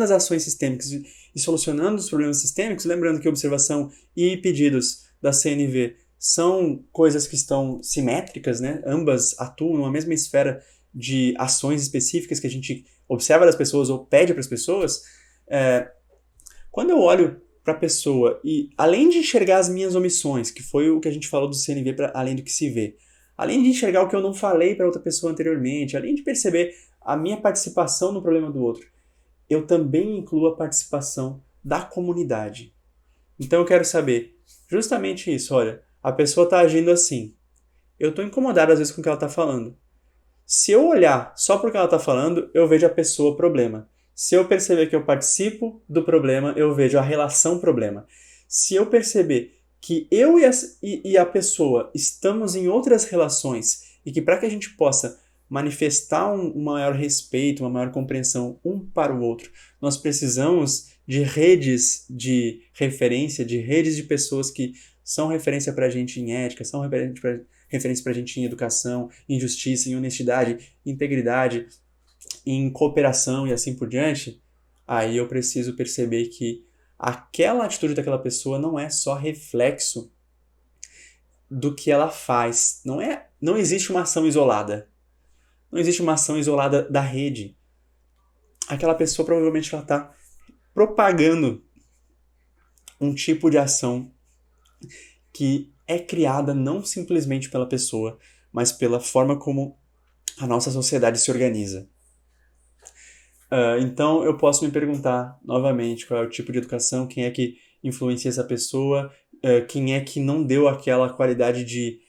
as ações sistêmicas e solucionando os problemas sistêmicos, lembrando que observação e pedidos da CNV são coisas que estão simétricas, né? Ambas atuam numa mesma esfera de ações específicas que a gente observa das pessoas ou pede para as pessoas. Quando eu olho para a pessoa e, além de enxergar as minhas omissões, que foi o que a gente falou do CNV além do que se vê, além de enxergar o que eu não falei para outra pessoa anteriormente, além de perceber a minha participação no problema do outro, eu também incluo a participação da comunidade. Então eu quero saber justamente isso. Olha, a pessoa está agindo assim. Eu estou incomodado às vezes com o que ela está falando. Se eu olhar só para o que ela está falando, eu vejo a pessoa problema. Se eu perceber que eu participo do problema, eu vejo a relação problema. Se eu perceber que eu e a pessoa estamos em outras relações e que para que a gente possa manifestar um maior respeito, uma maior compreensão um para o outro, nós precisamos de redes de referência, de redes de pessoas que são referência para a gente em ética, são referência para a gente em educação, em justiça, em honestidade, em integridade, em cooperação e assim por diante. Aí eu preciso perceber que aquela atitude daquela pessoa não é só reflexo do que ela faz. Não existe uma ação isolada. Não existe uma ação isolada da rede. Aquela pessoa provavelmente ela está propagando um tipo de ação que é criada não simplesmente pela pessoa, mas pela forma como a nossa sociedade se organiza. Então eu posso me perguntar novamente qual é o tipo de educação, quem é que influencia essa pessoa, quem é que não deu aquela qualidade de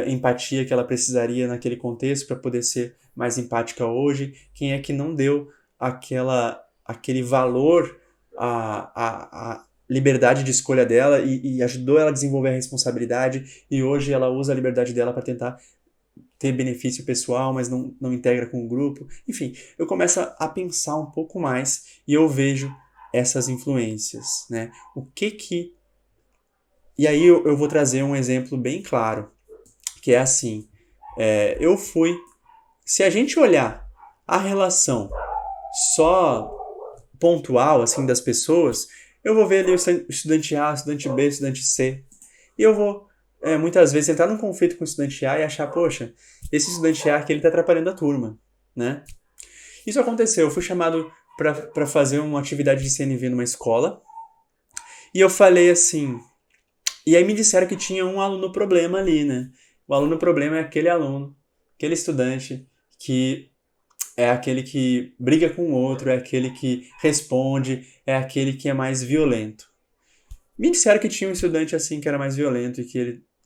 empatia que ela precisaria naquele contexto para poder ser mais empática hoje, quem é que não deu aquele valor à liberdade de escolha dela e ajudou ela a desenvolver a responsabilidade e hoje ela usa a liberdade dela para tentar ter benefício pessoal, mas não integra com o grupo. Enfim, eu começo a pensar um pouco mais e eu vejo essas influências, né? E aí eu vou trazer um exemplo bem claro, que é assim, se a gente olhar a relação só pontual, assim, das pessoas, eu vou ver ali o estudante A, o estudante B, o estudante C, e eu vou muitas vezes entrar num conflito com o estudante A e achar, poxa, esse estudante A aqui ele tá atrapalhando a turma, né? Isso aconteceu, eu fui chamado para fazer uma atividade de CNV numa escola, e eu falei assim, e aí me disseram que tinha um aluno problema ali, né? O aluno problema é aquele aluno, aquele estudante que é aquele que briga com o outro, é aquele que responde, é aquele que é mais violento. Me disseram que tinha um estudante assim que era mais violento e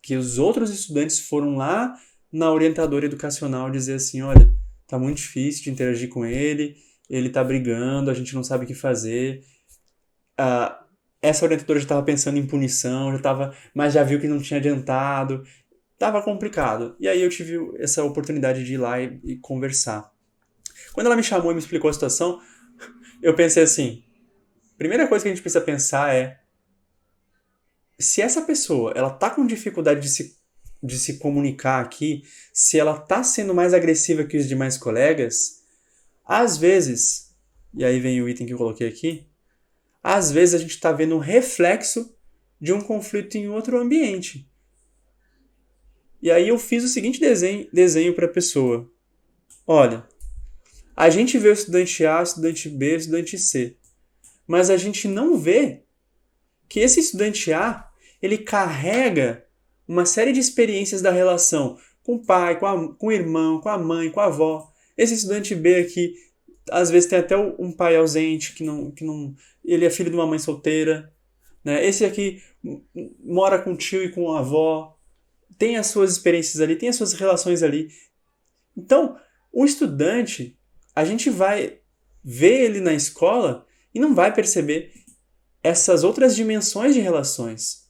que os outros estudantes foram lá na orientadora educacional dizer assim, olha, tá muito difícil de interagir com ele tá brigando, a gente não sabe o que fazer. Essa orientadora já estava pensando em punição, mas já viu que não tinha adiantado, tava complicado. E aí eu tive essa oportunidade de ir lá e conversar. Quando ela me chamou e me explicou a situação, eu pensei assim, primeira coisa que a gente precisa pensar é se essa pessoa, ela tá com dificuldade de se comunicar aqui, se ela tá sendo mais agressiva que os demais colegas, às vezes, e aí vem o item que eu coloquei aqui, às vezes a gente tá vendo um reflexo de um conflito em outro ambiente. E aí eu fiz o seguinte desenho para a pessoa. Olha, a gente vê o estudante A, o estudante B, o estudante C, mas a gente não vê que esse estudante A ele carrega uma série de experiências da relação com o pai, com o irmão, com a mãe, com a avó. Esse estudante B aqui, às vezes tem até um pai ausente, que não, ele é filho de uma mãe solteira. Né? Esse aqui mora com o tio e com a avó, tem as suas experiências ali, tem as suas relações ali. Então, o estudante, a gente vai ver ele na escola e não vai perceber essas outras dimensões de relações.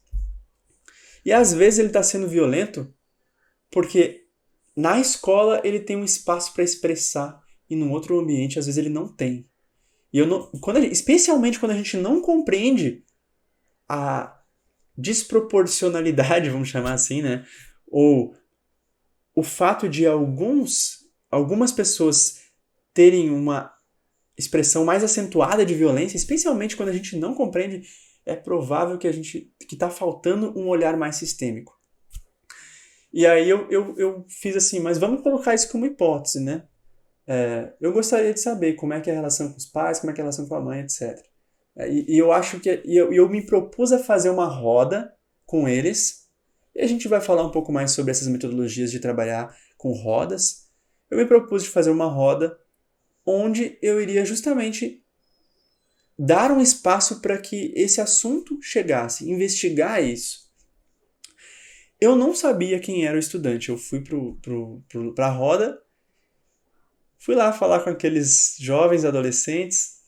E às vezes ele está sendo violento porque na escola ele tem um espaço para expressar e no outro ambiente às vezes ele não tem. E especialmente quando a gente não compreende a desproporcionalidade, vamos chamar assim, né? Ou o fato de algumas pessoas terem uma expressão mais acentuada de violência, especialmente quando a gente não compreende, é provável que está faltando um olhar mais sistêmico. E aí eu fiz assim, mas vamos colocar isso como hipótese, né? Eu gostaria de saber como é que é a relação com os pais, como é que é a relação com a mãe, etc. E eu acho que eu me propus a fazer uma roda com eles, e a gente vai falar um pouco mais sobre essas metodologias de trabalhar com rodas. Eu me propus de fazer uma roda onde eu iria justamente dar um espaço para que esse assunto chegasse, investigar isso. Eu não sabia quem era o estudante, eu fui para a roda, fui lá falar com aqueles jovens adolescentes,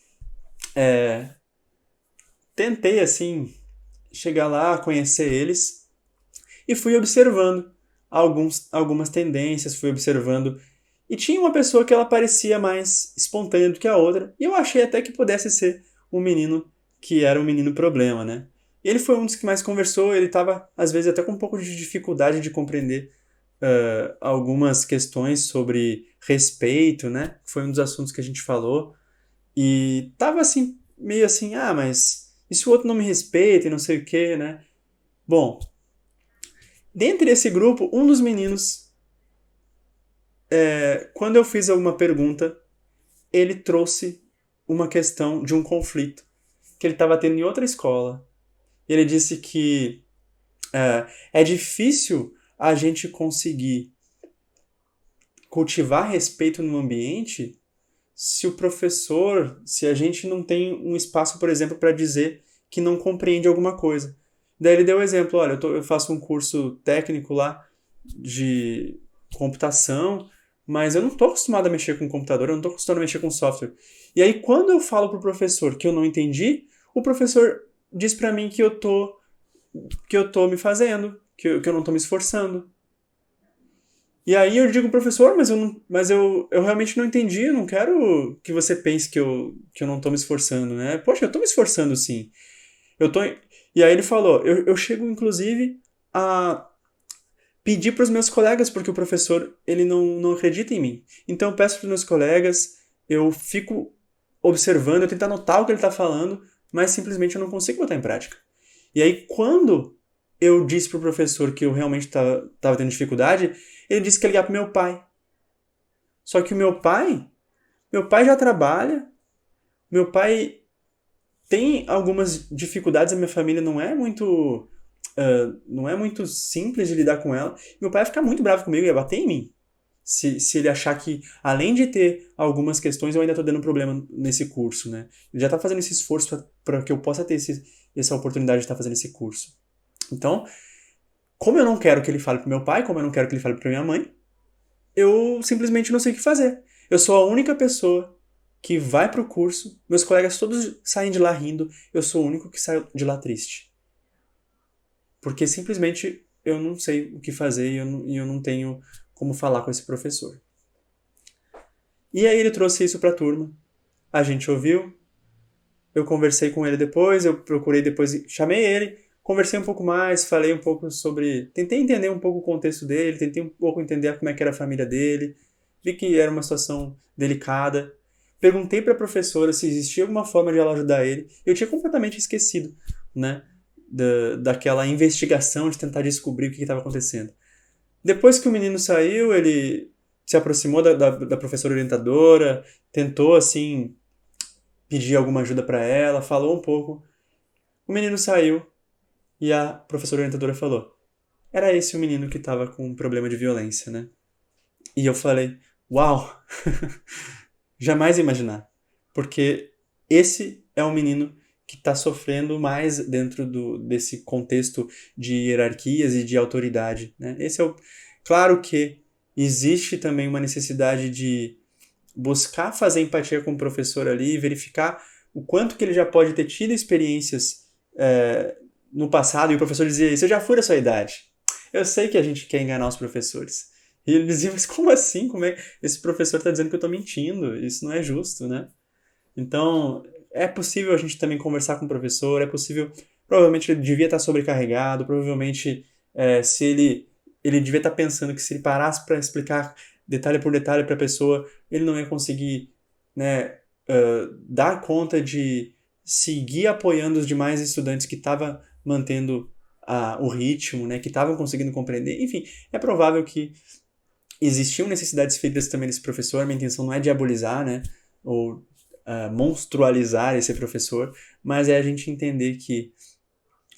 tentei assim chegar lá, conhecer eles e fui observando algumas tendências, fui observando. E tinha uma pessoa que ela parecia mais espontânea do que a outra. E eu achei até que pudesse ser um menino que era um menino problema, né? E ele foi um dos que mais conversou. Ele estava, às vezes, até com um pouco de dificuldade de compreender algumas questões sobre respeito, né? Foi um dos assuntos que a gente falou. E tava assim, meio assim, mas e se o outro não me respeita e não sei o quê, né? Bom, dentre esse grupo, um dos meninos... quando eu fiz alguma pergunta, ele trouxe uma questão de um conflito que ele estava tendo em outra escola. Ele disse que é difícil a gente conseguir cultivar respeito no ambiente se a gente não tem um espaço, por exemplo, para dizer que não compreende alguma coisa. Daí ele deu o exemplo, olha, eu faço um curso técnico lá de computação, mas eu não estou acostumado a mexer com computador, eu não estou acostumado a mexer com software. E aí, quando eu falo pro professor que eu não entendi, o professor diz para mim que eu tô me fazendo, que eu não tô me esforçando. E aí eu digo, professor, eu realmente não entendi, eu não quero que você pense que eu não tô me esforçando, né? Poxa, eu tô me esforçando sim. Eu tô... E aí ele falou, eu chego inclusive a pedir para os meus colegas, porque o professor ele não acredita em mim. Então eu peço para os meus colegas, eu fico observando, eu tento anotar o que ele está falando, mas simplesmente eu não consigo botar em prática. E aí quando eu disse para o professor que eu realmente estava tendo dificuldade, ele disse que ia ligar para meu pai. Só que o meu pai já trabalha, meu pai tem algumas dificuldades, a minha família não é muito simples de lidar com ela. Meu pai ia ficar muito bravo comigo, ia bater em mim. Se ele achar que, além de ter algumas questões, eu ainda estou dando problema nesse curso, né? Ele já está fazendo esse esforço para que eu possa ter essa oportunidade de estar fazendo esse curso. Então, como eu não quero que ele fale pro meu pai, como eu não quero que ele fale pra minha mãe, eu simplesmente não sei o que fazer. Eu sou a única pessoa que vai pro curso, meus colegas todos saem de lá rindo, eu sou o único que sai de lá triste. Porque simplesmente eu não sei o que fazer e eu não tenho como falar com esse professor. E aí ele trouxe isso pra turma, a gente ouviu, eu conversei com ele depois, eu procurei depois, chamei ele, conversei um pouco mais, falei um pouco sobre... Tentei entender um pouco o contexto dele, tentei um pouco entender como é que era a família dele, vi que era uma situação delicada. Perguntei para a professora se existia alguma forma de ela ajudar ele. Eu tinha completamente esquecido, né, daquela investigação de tentar descobrir o que estava acontecendo. Depois que o menino saiu, ele se aproximou da professora orientadora, tentou, assim, pedir alguma ajuda para ela, falou um pouco. O menino saiu. E a professora orientadora falou, era esse o menino que estava com um problema de violência, né? E eu falei, uau, jamais ia imaginar. Porque esse é o menino que está sofrendo mais dentro desse contexto de hierarquias e de autoridade, né? Claro que existe também uma necessidade de buscar fazer empatia com o professor ali, verificar o quanto que ele já pode ter tido experiências no passado, e o professor dizia isso, eu já fui da sua idade. Eu sei que a gente quer enganar os professores. E ele dizia, mas como assim? Como é? Esse professor está dizendo que eu estou mentindo, isso não é justo, né? Então, é possível a gente também conversar com o professor, é possível, provavelmente ele devia estar sobrecarregado, provavelmente se ele devia estar pensando que se ele parasse para explicar detalhe por detalhe para a pessoa, ele não ia conseguir, né, dar conta de seguir apoiando os demais estudantes que estavam mantendo o ritmo, né, que estavam conseguindo compreender. Enfim, é provável que existiam necessidades feridas também desse professor. Minha intenção não é diabolizar, né, ou monstrualizar esse professor, mas é a gente entender que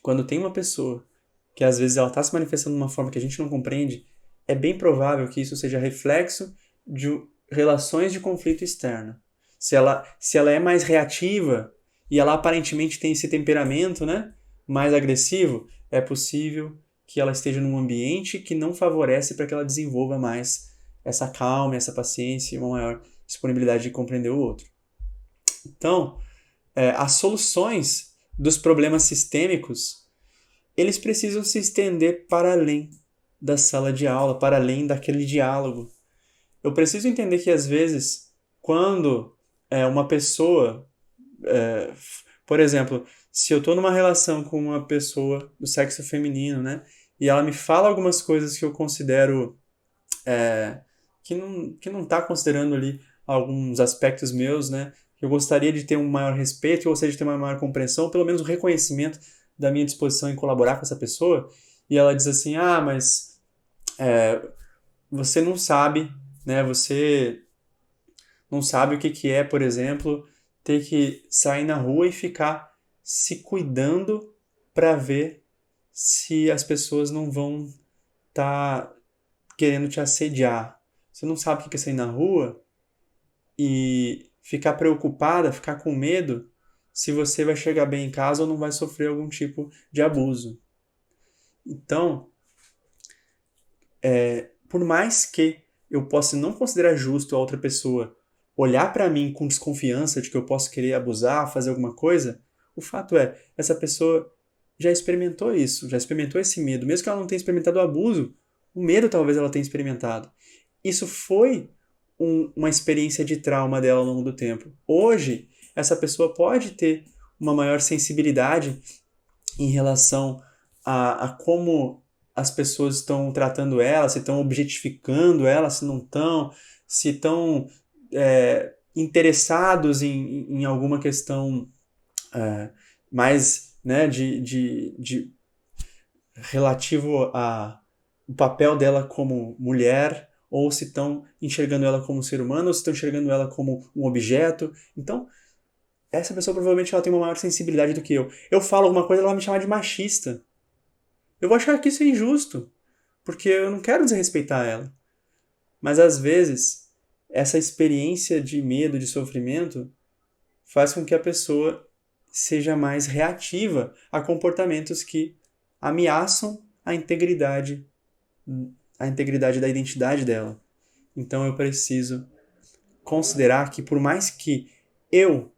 quando tem uma pessoa que às vezes ela está se manifestando de uma forma que a gente não compreende, é bem provável que isso seja reflexo de relações de conflito externo. Se ela é mais reativa e ela aparentemente tem esse temperamento, né, mais agressivo, é possível que ela esteja num ambiente que não favorece para que ela desenvolva mais essa calma, essa paciência e uma maior disponibilidade de compreender o outro. Então, as soluções dos problemas sistêmicos, eles precisam se estender para além da sala de aula, para além daquele diálogo. Eu preciso entender que, às vezes, quando uma pessoa... por exemplo, se eu estou numa relação com uma pessoa do sexo feminino, né, e ela me fala algumas coisas que eu considero que não está considerando ali alguns aspectos meus, né, que eu gostaria de ter um maior respeito, ou seja, de ter uma maior compreensão, pelo menos um reconhecimento da minha disposição em colaborar com essa pessoa, e ela diz assim, mas você não sabe, né, você não sabe o que é, por exemplo, ter que sair na rua e ficar se cuidando para ver se as pessoas não vão estar querendo te assediar. Você não sabe o que é sair na rua e ficar preocupada, ficar com medo se você vai chegar bem em casa ou não vai sofrer algum tipo de abuso. Então, por mais que eu possa não considerar justo a outra pessoa olhar para mim com desconfiança de que eu posso querer abusar, fazer alguma coisa, o fato é, essa pessoa já experimentou isso, já experimentou esse medo. Mesmo que ela não tenha experimentado o abuso, o medo talvez ela tenha experimentado. Isso foi uma experiência de trauma dela ao longo do tempo. Hoje, essa pessoa pode ter uma maior sensibilidade em relação a como as pessoas estão tratando ela, se estão objetificando ela, se não estão, se estão interessados em alguma questão mais, né, de relativo a o papel dela como mulher, ou se estão enxergando ela como um ser humano, ou se estão enxergando ela como um objeto. Então, essa pessoa provavelmente ela tem uma maior sensibilidade do que eu. Eu falo alguma coisa, ela vai me chamar de machista. Eu vou achar que isso é injusto, porque eu não quero desrespeitar ela. Mas às vezes, essa experiência de medo, de sofrimento, faz com que a pessoa seja mais reativa a comportamentos que ameaçam a integridade da identidade dela. Então eu preciso considerar que, por mais que eu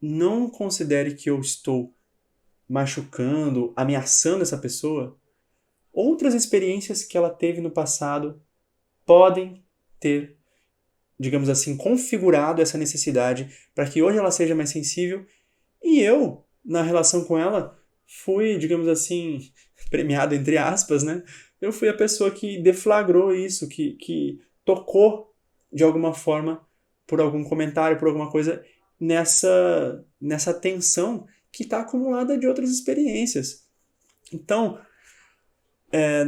não considere que eu estou machucando, ameaçando essa pessoa, outras experiências que ela teve no passado podem ter, digamos assim, configurado essa necessidade para que hoje ela seja mais sensível e eu, na relação com ela, fui, digamos assim, premiado entre aspas, né? Eu fui a pessoa que deflagrou isso, que tocou de alguma forma por algum comentário, por alguma coisa nessa tensão que está acumulada de outras experiências. Então,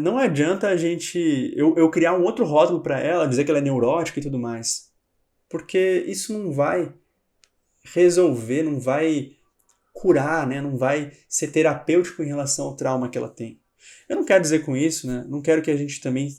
não adianta a gente eu criar um outro rótulo para ela, dizer que ela é neurótica e tudo mais, porque isso não vai resolver, não vai curar, né? Não vai ser terapêutico em relação ao trauma que ela tem. Eu não quero dizer com isso, né? Não quero que a gente também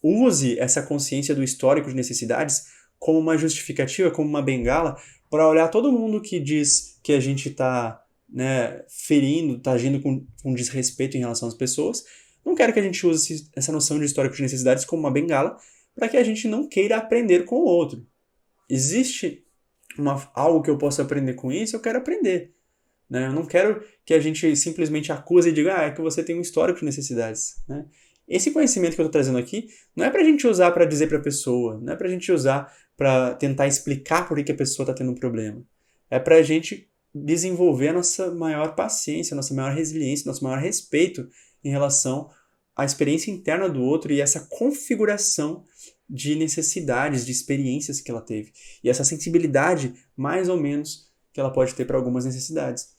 use essa consciência do histórico de necessidades como uma justificativa, como uma bengala, para olhar todo mundo que diz que a gente está, né, ferindo, está agindo com desrespeito em relação às pessoas. Não quero que a gente use essa noção de histórico de necessidades como uma bengala para que a gente não queira aprender com o outro. Existe algo que eu possa aprender com isso, eu quero aprender. Né? Eu não quero que a gente simplesmente acuse e diga é que você tem um histórico de necessidades. Né? Esse conhecimento que eu estou trazendo aqui não é para a gente usar para dizer para a pessoa, não é para a gente usar para tentar explicar por que a pessoa está tendo um problema. É para a gente desenvolver a nossa maior paciência, a nossa maior resiliência, nosso maior respeito em relação à experiência interna do outro e essa configuração de necessidades, de experiências que ela teve. E essa sensibilidade, mais ou menos, que ela pode ter para algumas necessidades.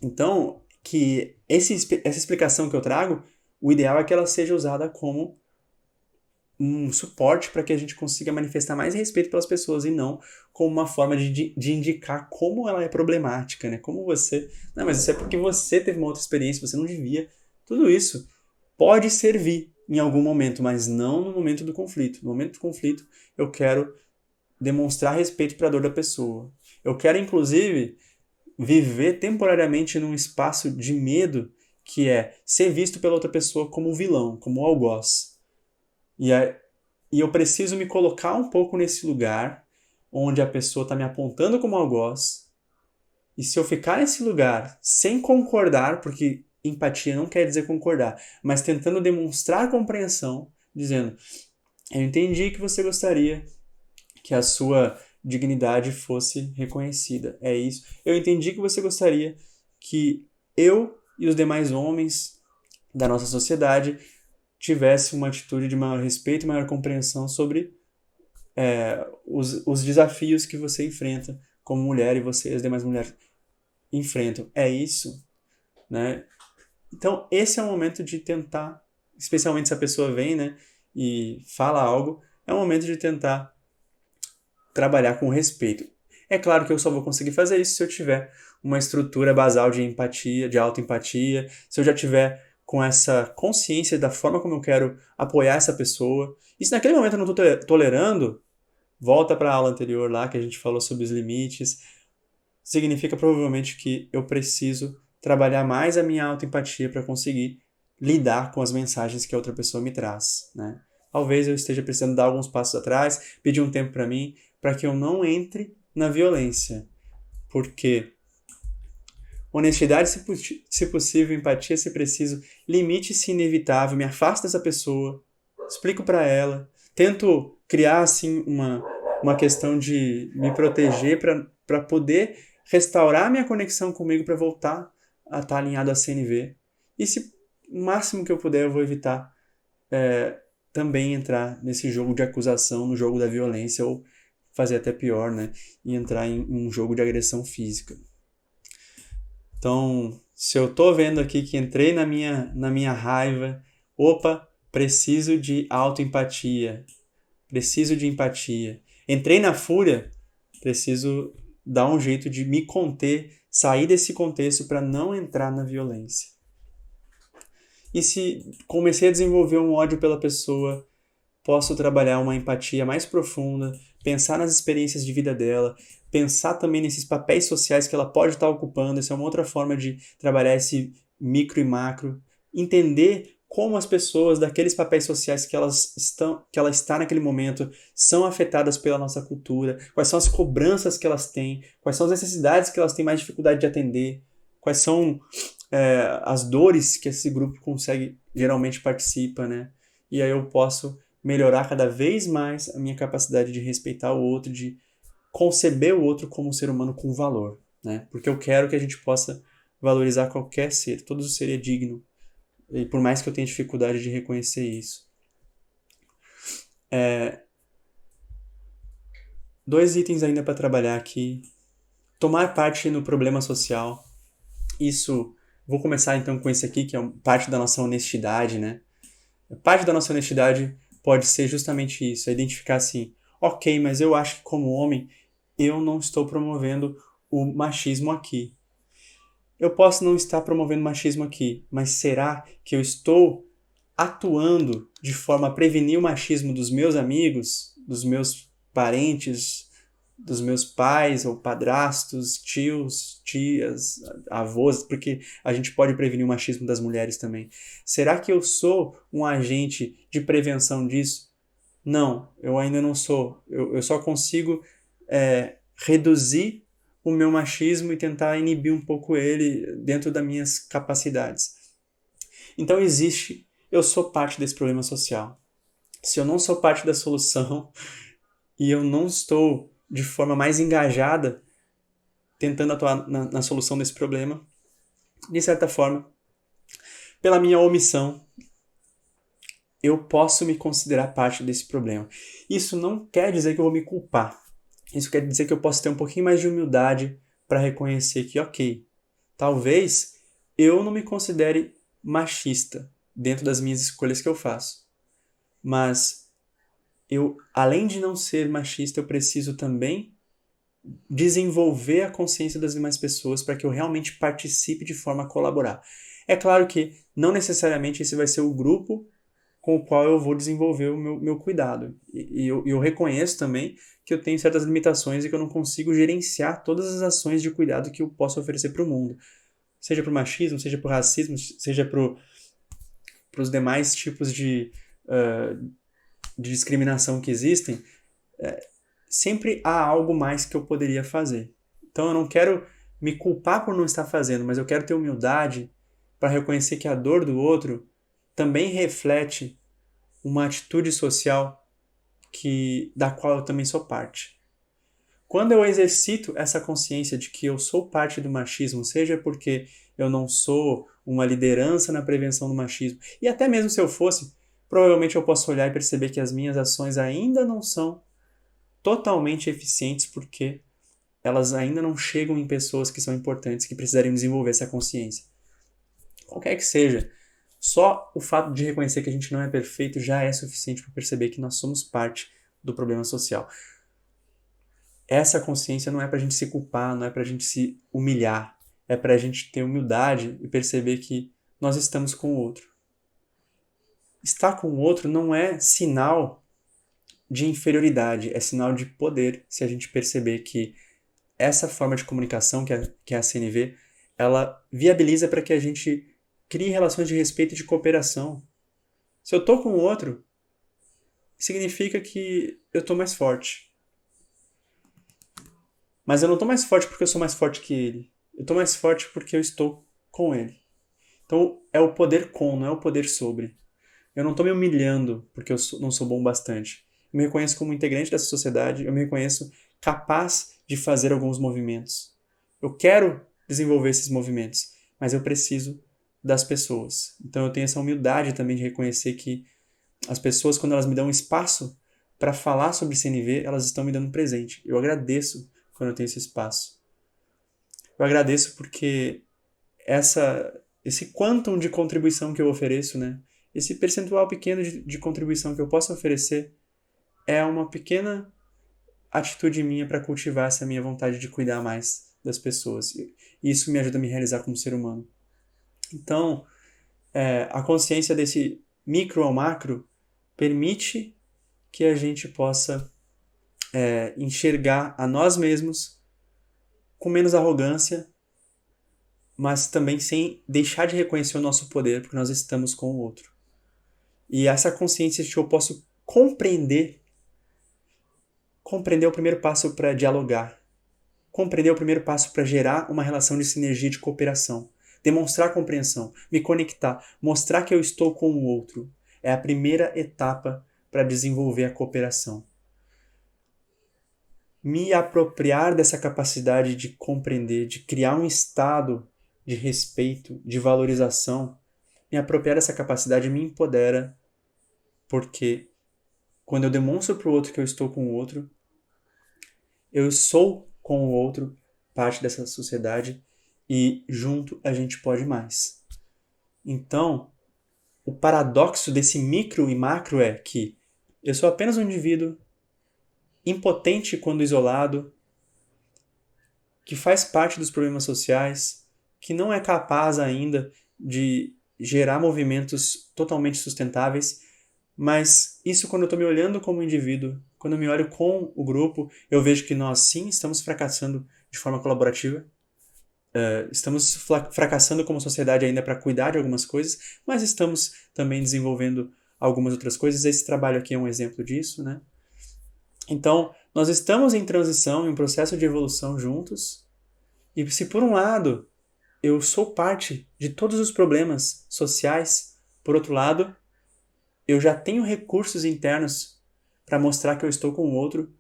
Então, que essa explicação que eu trago, o ideal é que ela seja usada como um suporte para que a gente consiga manifestar mais respeito pelas pessoas e não como uma forma de indicar como ela é problemática, né? Como você... Não, mas isso é porque você teve uma outra experiência, você não devia. Tudo isso pode servir em algum momento, mas não no momento do conflito. No momento do conflito, eu quero demonstrar respeito para a dor da pessoa. Eu quero, inclusive, viver temporariamente num espaço de medo que é ser visto pela outra pessoa como vilão, como algoz. E eu preciso me colocar um pouco nesse lugar onde a pessoa está me apontando como algoz. E se eu ficar nesse lugar sem concordar, porque empatia não quer dizer concordar, mas tentando demonstrar compreensão, dizendo, eu entendi que você gostaria que a sua dignidade fosse reconhecida. É isso. Eu entendi que você gostaria que eu e os demais homens da nossa sociedade tivessem uma atitude de maior respeito e maior compreensão sobre os desafios que você enfrenta como mulher e você e as demais mulheres enfrentam. É isso, né? Então, esse é o momento de tentar, especialmente se a pessoa vem, né, e fala algo, é o momento de tentar trabalhar com respeito. É claro que eu só vou conseguir fazer isso se eu tiver uma estrutura basal de empatia, de autoempatia, se eu já tiver com essa consciência da forma como eu quero apoiar essa pessoa, e se naquele momento eu não estou tolerando, volta para a aula anterior lá que a gente falou sobre os limites, significa provavelmente que eu preciso trabalhar mais a minha autoempatia para conseguir lidar com as mensagens que a outra pessoa me traz, né? Talvez eu esteja precisando dar alguns passos atrás, pedir um tempo para mim, para que eu não entre na violência. Porque honestidade, se possível, empatia, se preciso, limite se inevitável, me afasto dessa pessoa, explico para ela, tento criar assim uma questão de me proteger para poder restaurar minha conexão comigo para voltar a estar alinhado a CNV. E se o máximo que eu puder eu vou evitar também entrar nesse jogo de acusação, no jogo da violência, ou fazer até pior, né? E entrar em um jogo de agressão física. Então, se eu tô vendo aqui que entrei na minha raiva, preciso de autoempatia, preciso de empatia. Entrei na fúria, preciso dar um jeito de me conter, sair desse contexto para não entrar na violência. E se comecei a desenvolver um ódio pela pessoa, posso trabalhar uma empatia mais profunda, pensar nas experiências de vida dela, pensar também nesses papéis sociais que ela pode estar ocupando. Essa é uma outra forma de trabalhar esse micro e macro. Entender como as pessoas daqueles papéis sociais que ela está naquele momento são afetadas pela nossa cultura, quais são as cobranças que elas têm, quais são as necessidades que elas têm mais dificuldade de atender, quais são as dores que esse grupo geralmente participa, né? E aí eu posso melhorar cada vez mais a minha capacidade de respeitar o outro, de conceber o outro como um ser humano com valor, né? Porque eu quero que a gente possa valorizar qualquer ser, todo ser é digno, e por mais que eu tenha dificuldade de reconhecer isso. 2 itens ainda para trabalhar aqui. Tomar parte no problema social. Isso, vou começar então com esse aqui, que é parte da nossa honestidade, né? Parte da nossa honestidade pode ser justamente isso, é identificar assim, ok, mas eu acho que como homem, eu não estou promovendo o machismo aqui. Eu posso não estar promovendo machismo aqui, mas será que eu estou atuando de forma a prevenir o machismo dos meus amigos, dos meus parentes, dos meus pais ou padrastos, tios, tias, avós, porque a gente pode prevenir o machismo das mulheres também. Será que eu sou um agente de prevenção disso? Não, eu ainda não sou. Eu só consigo reduzir o meu machismo e tentar inibir um pouco ele dentro das minhas capacidades. Então eu sou parte desse problema social. Se eu não sou parte da solução e eu não estou de forma mais engajada tentando atuar na solução desse problema, de certa forma, pela minha omissão, eu posso me considerar parte desse problema. Isso não quer dizer que eu vou me culpar. Isso quer dizer que eu posso ter um pouquinho mais de humildade para reconhecer que, ok, talvez eu não me considere machista dentro das minhas escolhas que eu faço. Mas eu, além de não ser machista, eu preciso também desenvolver a consciência das demais pessoas para que eu realmente participe de forma a colaborar. É claro que não necessariamente esse vai ser o grupo com o qual eu vou desenvolver o meu cuidado. E eu reconheço também que eu tenho certas limitações e que eu não consigo gerenciar todas as ações de cuidado que eu posso oferecer para o mundo. Seja para o machismo, seja para o racismo, seja para os demais tipos de discriminação que existem, sempre há algo mais que eu poderia fazer. Então eu não quero me culpar por não estar fazendo, mas eu quero ter humildade para reconhecer que a dor do outro também reflete uma atitude social da qual eu também sou parte. Quando eu exercito essa consciência de que eu sou parte do machismo, seja porque eu não sou uma liderança na prevenção do machismo, e até mesmo se eu fosse, provavelmente eu posso olhar e perceber que as minhas ações ainda não são totalmente eficientes porque elas ainda não chegam em pessoas que são importantes, que precisariam desenvolver essa consciência. Qualquer que seja, só o fato de reconhecer que a gente não é perfeito já é suficiente para perceber que nós somos parte do problema social. essa consciência não é pra gente se culpar, não é pra gente se humilhar, é pra gente ter humildade e perceber que nós estamos com o outro. Estar com o outro não é sinal de inferioridade, é sinal de poder, se a gente perceber que essa forma de comunicação, que é a CNV, ela viabiliza para que a gente crie relações de respeito e de cooperação. Se eu tô com o outro, significa que eu tô mais forte. Mas eu não tô mais forte porque eu sou mais forte que ele. Eu tô mais forte porque eu estou com ele. Então, é o poder com, não é o poder sobre. Eu não tô me humilhando porque não sou bom bastante. Eu me reconheço como integrante dessa sociedade, eu me reconheço capaz de fazer alguns movimentos. Eu quero desenvolver esses movimentos, mas eu preciso das pessoas. Então eu tenho essa humildade também de reconhecer que as pessoas, quando elas me dão espaço para falar sobre CNV, elas estão me dando um presente. Eu agradeço quando eu tenho esse espaço. Eu agradeço porque esse quantum de contribuição que eu ofereço, né? Esse percentual pequeno de contribuição que eu posso oferecer é uma pequena atitude minha para cultivar essa minha vontade de cuidar mais das pessoas. E isso me ajuda a me realizar como ser humano. Então, a consciência desse micro ao macro permite que a gente possa enxergar a nós mesmos com menos arrogância, mas também sem deixar de reconhecer o nosso poder, porque nós estamos com o outro. E essa consciência que eu posso compreender é o primeiro passo para dialogar. Compreender é o primeiro passo para gerar uma relação de sinergia e de cooperação. Demonstrar compreensão, me conectar, mostrar que eu estou com o outro. É a primeira etapa para desenvolver a cooperação. Me apropriar dessa capacidade de compreender, de criar um estado de respeito, de valorização, me apropriar dessa capacidade me empodera, porque quando eu demonstro para o outro que eu estou com o outro, eu sou com o outro parte dessa sociedade e junto a gente pode mais. Então, o paradoxo desse micro e macro é que eu sou apenas um indivíduo impotente quando isolado, que faz parte dos problemas sociais, que não é capaz ainda de gerar movimentos totalmente sustentáveis, mas isso quando eu estou me olhando como indivíduo, quando eu me olho com o grupo, eu vejo que nós sim estamos fracassando de forma colaborativa, estamos fracassando como sociedade ainda para cuidar de algumas coisas, mas estamos também desenvolvendo algumas outras coisas. Esse trabalho aqui é um exemplo disso, né? Então, nós estamos em transição, em um processo de evolução juntos, e se por um lado eu sou parte de todos os problemas sociais, por outro lado, eu já tenho recursos internos para mostrar que eu estou com o outro,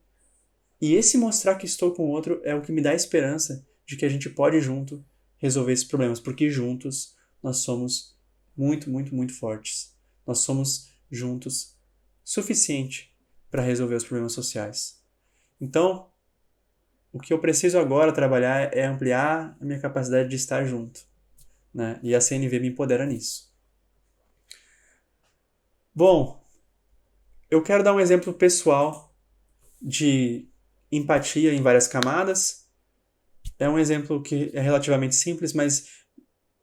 e esse mostrar que estou com o outro é o que me dá esperança de que a gente pode junto resolver esses problemas, porque juntos nós somos muito, muito, muito fortes. Nós somos juntos suficiente para resolver os problemas sociais. Então, o que eu preciso agora trabalhar é ampliar a minha capacidade de estar junto, né? E a CNV me empodera nisso. Bom, eu quero dar um exemplo pessoal de empatia em várias camadas. É um exemplo que é relativamente simples, mas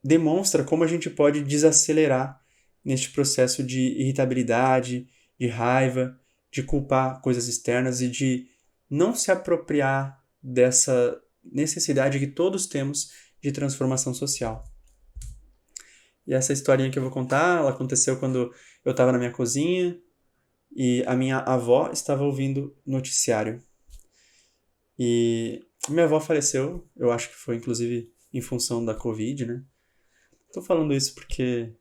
demonstra como a gente pode desacelerar neste processo de irritabilidade, de raiva, de culpar coisas externas e de não se apropriar dessa necessidade que todos temos de transformação social. E essa historinha que eu vou contar, ela aconteceu quando eu estava na minha cozinha e a minha avó estava ouvindo noticiário. E minha avó faleceu, eu acho que foi inclusive em função da Covid, né? Tô falando isso porque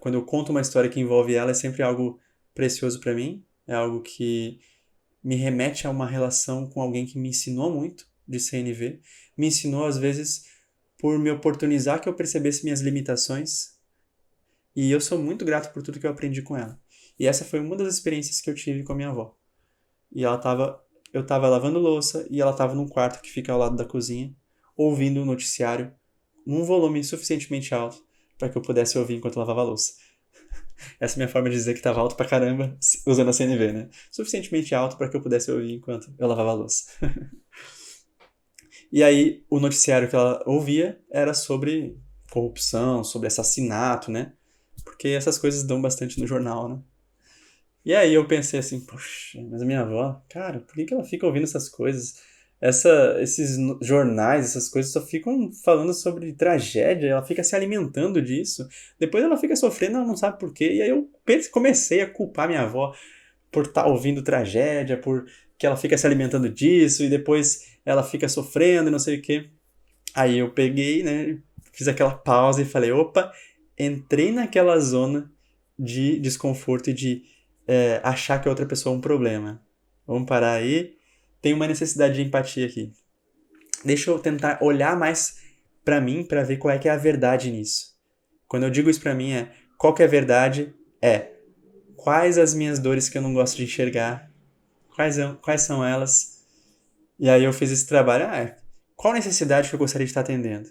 quando eu conto uma história que envolve ela, é sempre algo precioso para mim, é algo que me remete a uma relação com alguém que me ensinou muito de CNV, me ensinou às vezes por me oportunizar que eu percebesse minhas limitações, e eu sou muito grato por tudo que eu aprendi com ela. E essa foi uma das experiências que eu tive com a minha avó. E eu estava lavando louça e ela estava num quarto que fica ao lado da cozinha, ouvindo o noticiário num volume suficientemente alto para que eu pudesse ouvir enquanto eu lavava a louça. Essa é a minha forma de dizer que tava alto pra caramba, usando a CNV, né? Suficientemente alto para que eu pudesse ouvir enquanto eu lavava a louça. E aí, o noticiário que ela ouvia era sobre corrupção, sobre assassinato, né? Porque essas coisas dão bastante no jornal, né? E aí eu pensei assim, poxa, mas a minha avó, cara, por que que ela fica ouvindo essas coisas? Esses jornais, essas coisas só ficam falando sobre tragédia, ela fica se alimentando disso. Depois ela fica sofrendo, ela não sabe por quê. E aí eu comecei a culpar minha avó por estar ouvindo tragédia, por que ela fica se alimentando disso, e depois ela fica sofrendo e não sei o quê. Aí eu peguei, né, fiz aquela pausa e falei, opa, entrei naquela zona de desconforto e de achar que a outra pessoa é um problema. Vamos parar aí. Tem uma necessidade de empatia aqui. Deixa eu tentar olhar mais pra mim pra ver qual é que é a verdade nisso. Quando eu digo isso pra mim qual que é a verdade? Quais as minhas dores que eu não gosto de enxergar? Quais são elas? E aí eu fiz esse trabalho. Qual necessidade que eu gostaria de estar atendendo?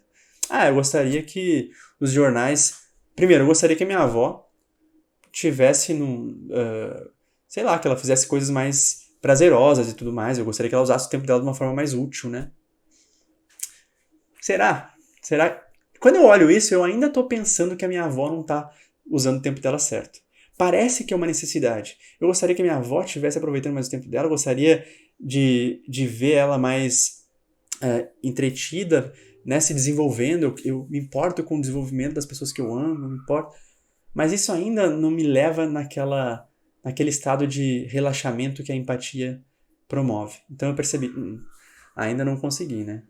Eu gostaria que os jornais... Primeiro, eu gostaria que a minha avó tivesse sei lá, que ela fizesse coisas mais prazerosas e tudo mais. Eu gostaria que ela usasse o tempo dela de uma forma mais útil, né? Será? Quando eu olho isso, eu ainda tô pensando que a minha avó não tá usando o tempo dela certo. Parece que é uma necessidade. Eu gostaria que a minha avó estivesse aproveitando mais o tempo dela. Eu gostaria de ver ela mais entretida, né, se desenvolvendo. Eu me importo com o desenvolvimento das pessoas que eu amo, me importo. Mas isso ainda não me leva naquele estado de relaxamento que a empatia promove. Então eu percebi, ainda não consegui, né?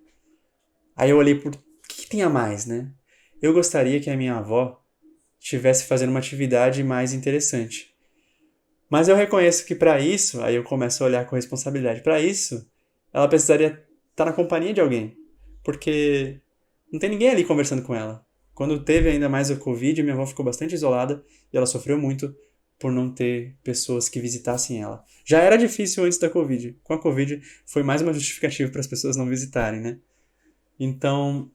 Aí eu olhei por que tem a mais, né? Eu gostaria que a minha avó estivesse fazendo uma atividade mais interessante. Mas eu reconheço que para isso, aí eu começo a olhar com responsabilidade. Para isso, ela precisaria estar na companhia de alguém. Porque não tem ninguém ali conversando com ela. Quando teve ainda mais o Covid, minha avó ficou bastante isolada e ela sofreu muito por não ter pessoas que visitassem ela. Já era difícil antes da Covid. Com a Covid foi mais uma justificativa para as pessoas não visitarem, né? Então,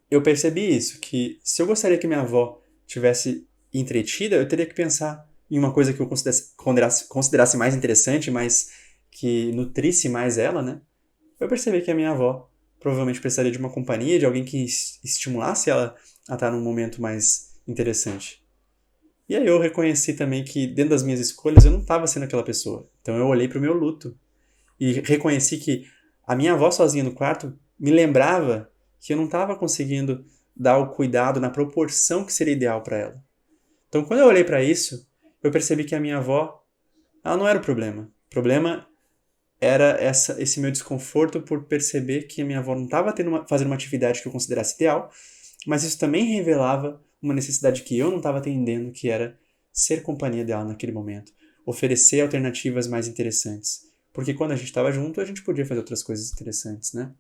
eu percebi isso, que se eu gostaria que minha avó tivesse entretida, eu teria que pensar em uma coisa que eu considerasse mais interessante, mas que nutrisse mais ela, né? Eu percebi que a minha avó provavelmente precisaria de uma companhia, de alguém que estimulasse ela a estar num momento mais interessante. E aí eu reconheci também que dentro das minhas escolhas eu não estava sendo aquela pessoa. Então eu olhei para o meu luto e reconheci que a minha avó sozinha no quarto me lembrava que eu não estava conseguindo dar o cuidado na proporção que seria ideal para ela. Então quando eu olhei para isso, eu percebi que a minha avó, ela não era o problema. O problema era esse meu desconforto por perceber que a minha avó não estava fazendo uma atividade que eu considerasse ideal, mas isso também revelava uma necessidade que eu não estava atendendo, que era ser companhia dela naquele momento, oferecer alternativas mais interessantes. Porque quando a gente estava junto, a gente podia fazer outras coisas interessantes, né?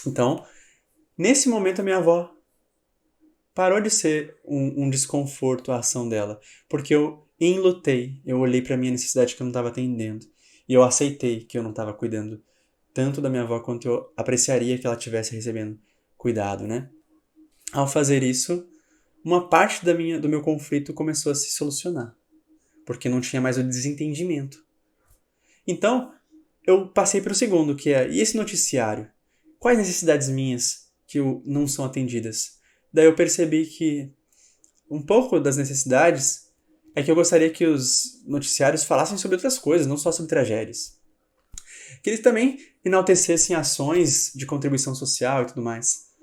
Então, nesse momento, a minha avó parou de ser um desconforto a ação dela, porque eu enlutei, eu olhei para a minha necessidade que eu não estava atendendo, e eu aceitei que eu não estava cuidando tanto da minha avó quanto eu apreciaria que ela estivesse recebendo cuidado, né? Ao fazer isso, uma parte do meu conflito começou a se solucionar, porque não tinha mais o desentendimento. Então, eu passei para o segundo, que e esse noticiário? Quais necessidades minhas que não são atendidas? Daí eu percebi que um pouco das necessidades é que eu gostaria que os noticiários falassem sobre outras coisas, não só sobre tragédias. Que eles também enaltecessem ações de contribuição social e tudo mais.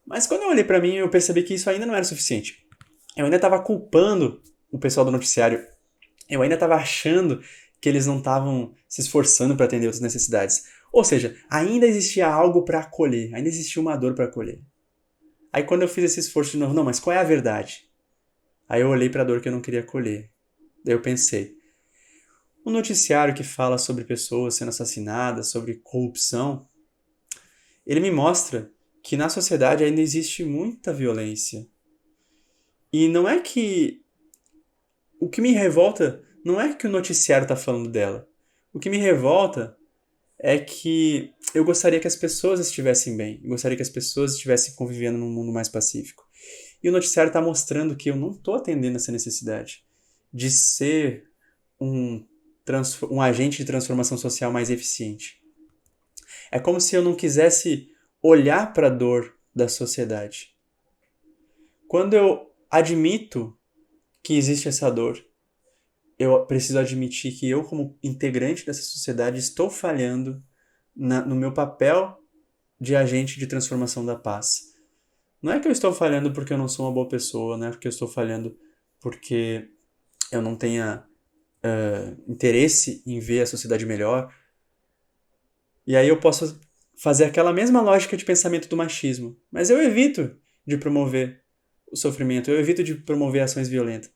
Mas quando eu olhei pra mim, eu percebi que isso ainda não era suficiente. Eu ainda estava culpando o pessoal do noticiário. Eu ainda estava achando que eles não estavam se esforçando para atender outras necessidades. Ou seja, ainda existia algo para acolher, ainda existia uma dor para acolher. Aí quando eu fiz esse esforço de novo, não, mas qual é a verdade? Aí eu olhei para a dor que eu não queria acolher. Daí eu pensei, um noticiário que fala sobre pessoas sendo assassinadas, sobre corrupção, ele me mostra que na sociedade ainda existe muita violência. E não é que... O que me revolta não é que o noticiário está falando dela. O que me revolta é que eu gostaria que as pessoas estivessem bem. Eu gostaria que as pessoas estivessem convivendo num mundo mais pacífico. E o noticiário está mostrando que eu não estou atendendo essa necessidade de ser um agente de transformação social mais eficiente. É como se eu não quisesse olhar para a dor da sociedade. Quando eu admito que existe essa dor, eu preciso admitir que eu, como integrante dessa sociedade, estou falhando no meu papel de agente de transformação da paz. Não é que eu estou falhando porque eu não sou uma boa pessoa, não é porque eu estou falhando porque eu não tenha interesse em ver a sociedade melhor. E aí eu posso fazer aquela mesma lógica de pensamento do machismo, mas eu evito de promover o sofrimento, eu evito de promover ações violentas.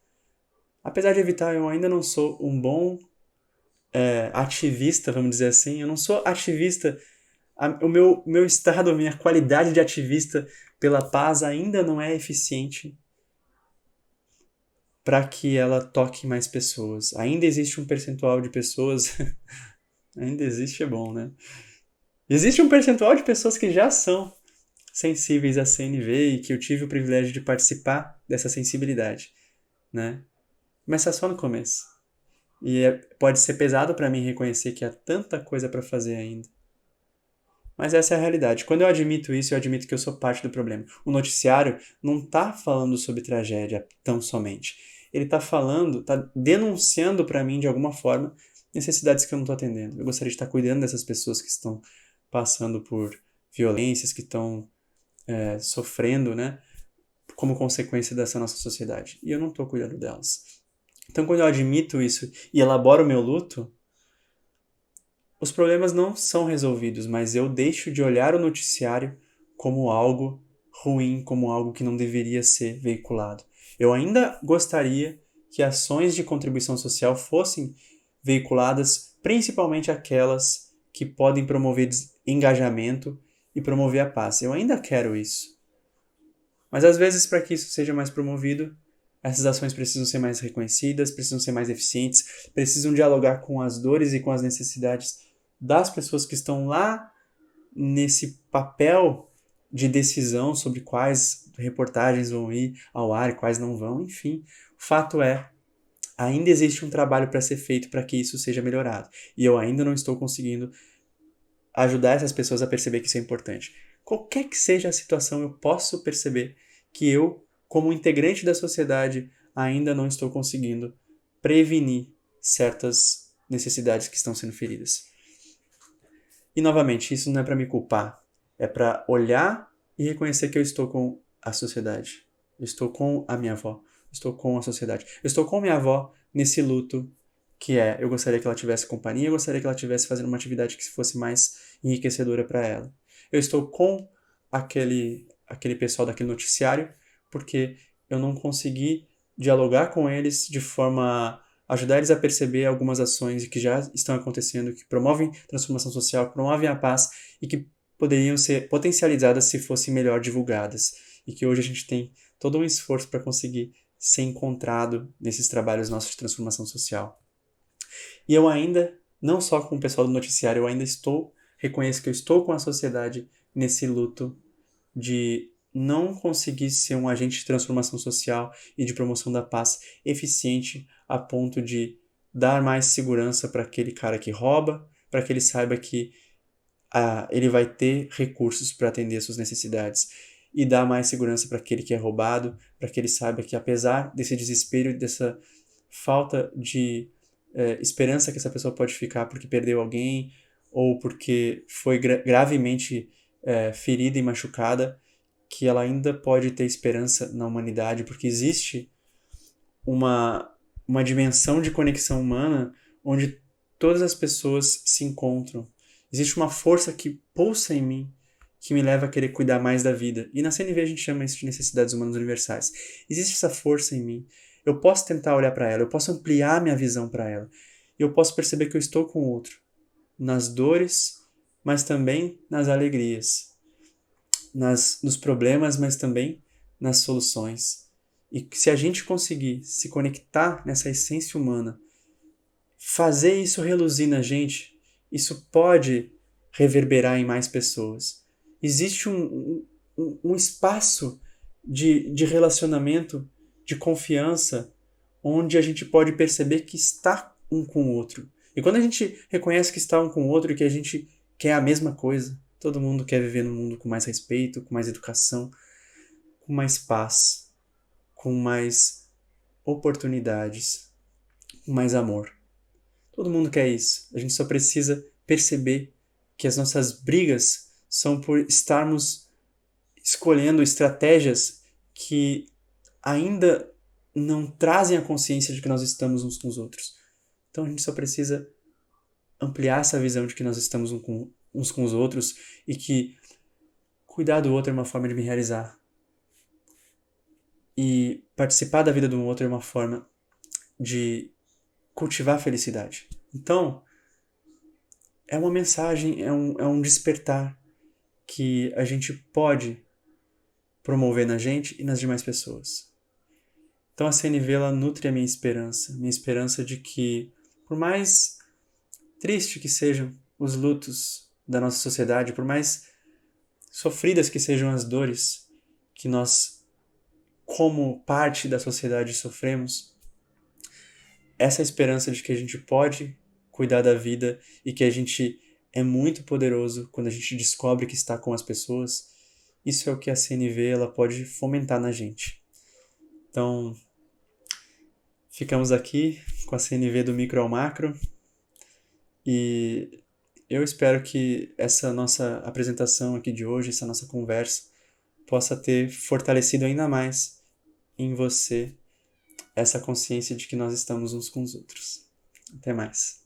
Apesar de evitar, eu ainda não sou um bom ativista, vamos dizer assim. Eu não sou ativista. O meu estado, a minha qualidade de ativista pela paz ainda não é eficiente para que ela toque mais pessoas. Ainda existe um percentual de pessoas... ainda existe, é bom, né? Existe um percentual de pessoas que já são sensíveis à CNV e que eu tive o privilégio de participar dessa sensibilidade, né? Mas é só no começo. E pode ser pesado para mim reconhecer que há tanta coisa para fazer ainda. Mas essa é a realidade. Quando eu admito isso, eu admito que eu sou parte do problema. O noticiário não está falando sobre tragédia tão somente. Ele está falando, está denunciando para mim, de alguma forma, necessidades que eu não estou atendendo. Eu gostaria de estar cuidando dessas pessoas que estão passando por violências, que estão sofrendo, né, como consequência dessa nossa sociedade. E eu não estou cuidando delas. Então, quando eu admito isso e elaboro o meu luto, os problemas não são resolvidos, mas eu deixo de olhar o noticiário como algo ruim, como algo que não deveria ser veiculado. Eu ainda gostaria que ações de contribuição social fossem veiculadas, principalmente aquelas que podem promover engajamento e promover a paz. Eu ainda quero isso. Mas às vezes, para que isso seja mais promovido, essas ações precisam ser mais reconhecidas, precisam ser mais eficientes, precisam dialogar com as dores e com as necessidades das pessoas que estão lá nesse papel de decisão sobre quais reportagens vão ir ao ar e quais não vão, enfim. O fato é, ainda existe um trabalho para ser feito para que isso seja melhorado. E eu ainda não estou conseguindo ajudar essas pessoas a perceber que isso é importante. Qualquer que seja a situação, eu posso perceber que eu, como integrante da sociedade, ainda não estou conseguindo prevenir certas necessidades que estão sendo feridas. E, novamente, isso não é para me culpar. É para olhar e reconhecer que eu estou com a sociedade. Eu estou com a minha avó. Eu estou com a sociedade. Eu estou com minha avó nesse luto que eu gostaria que ela tivesse companhia, eu gostaria que ela estivesse fazendo uma atividade que fosse mais enriquecedora para ela. Eu estou com aquele pessoal daquele noticiário porque eu não consegui dialogar com eles de forma a ajudar eles a perceber algumas ações que já estão acontecendo, que promovem transformação social, que promovem a paz e que poderiam ser potencializadas se fossem melhor divulgadas. E que hoje a gente tem todo um esforço para conseguir ser encontrado nesses trabalhos nossos de transformação social. E eu ainda, não só com o pessoal do noticiário, eu ainda reconheço que eu estou com a sociedade nesse luto de não conseguir ser um agente de transformação social e de promoção da paz eficiente a ponto de dar mais segurança para aquele cara que rouba, para que ele saiba que ele vai ter recursos para atender as suas necessidades, e dar mais segurança para aquele que é roubado, para que ele saiba que apesar desse desespero e dessa falta de esperança que essa pessoa pode ficar porque perdeu alguém ou porque foi gravemente ferida e machucada, que ela ainda pode ter esperança na humanidade, porque existe uma dimensão de conexão humana onde todas as pessoas se encontram. Existe uma força que pulsa em mim, que me leva a querer cuidar mais da vida. E na CNV a gente chama isso de necessidades humanas universais. Existe essa força em mim. Eu posso tentar olhar para ela, eu posso ampliar minha visão para ela. E eu posso perceber que eu estou com o outro. Nas dores, mas também nas alegrias. Nos problemas, mas também nas soluções. E se a gente conseguir se conectar nessa essência humana, fazer isso reluzir na gente, isso pode reverberar em mais pessoas. Existe um espaço de relacionamento, de confiança, onde a gente pode perceber que está um com o outro. E quando a gente reconhece que está um com o outro e que a gente quer a mesma coisa, todo mundo quer viver num mundo com mais respeito, com mais educação, com mais paz, com mais oportunidades, com mais amor. Todo mundo quer isso. A gente só precisa perceber que as nossas brigas são por estarmos escolhendo estratégias que ainda não trazem a consciência de que nós estamos uns com os outros. Então a gente só precisa ampliar essa visão de que nós estamos uns com os outros e que cuidar do outro é uma forma de me realizar. E participar da vida do outro é uma forma de cultivar a felicidade. Então, é uma mensagem, é um despertar que a gente pode promover na gente e nas demais pessoas. Então a CNV ela nutre a minha esperança de que, por mais triste que sejam os lutos da nossa sociedade, por mais sofridas que sejam as dores que nós, como parte da sociedade, sofremos, essa esperança de que a gente pode cuidar da vida e que a gente é muito poderoso quando a gente descobre que está com as pessoas, isso é o que a CNV ela pode fomentar na gente. Então, ficamos aqui com a CNV do micro ao macro e eu espero que essa nossa apresentação aqui de hoje, essa nossa conversa, possa ter fortalecido ainda mais em você essa consciência de que nós estamos uns com os outros. Até mais.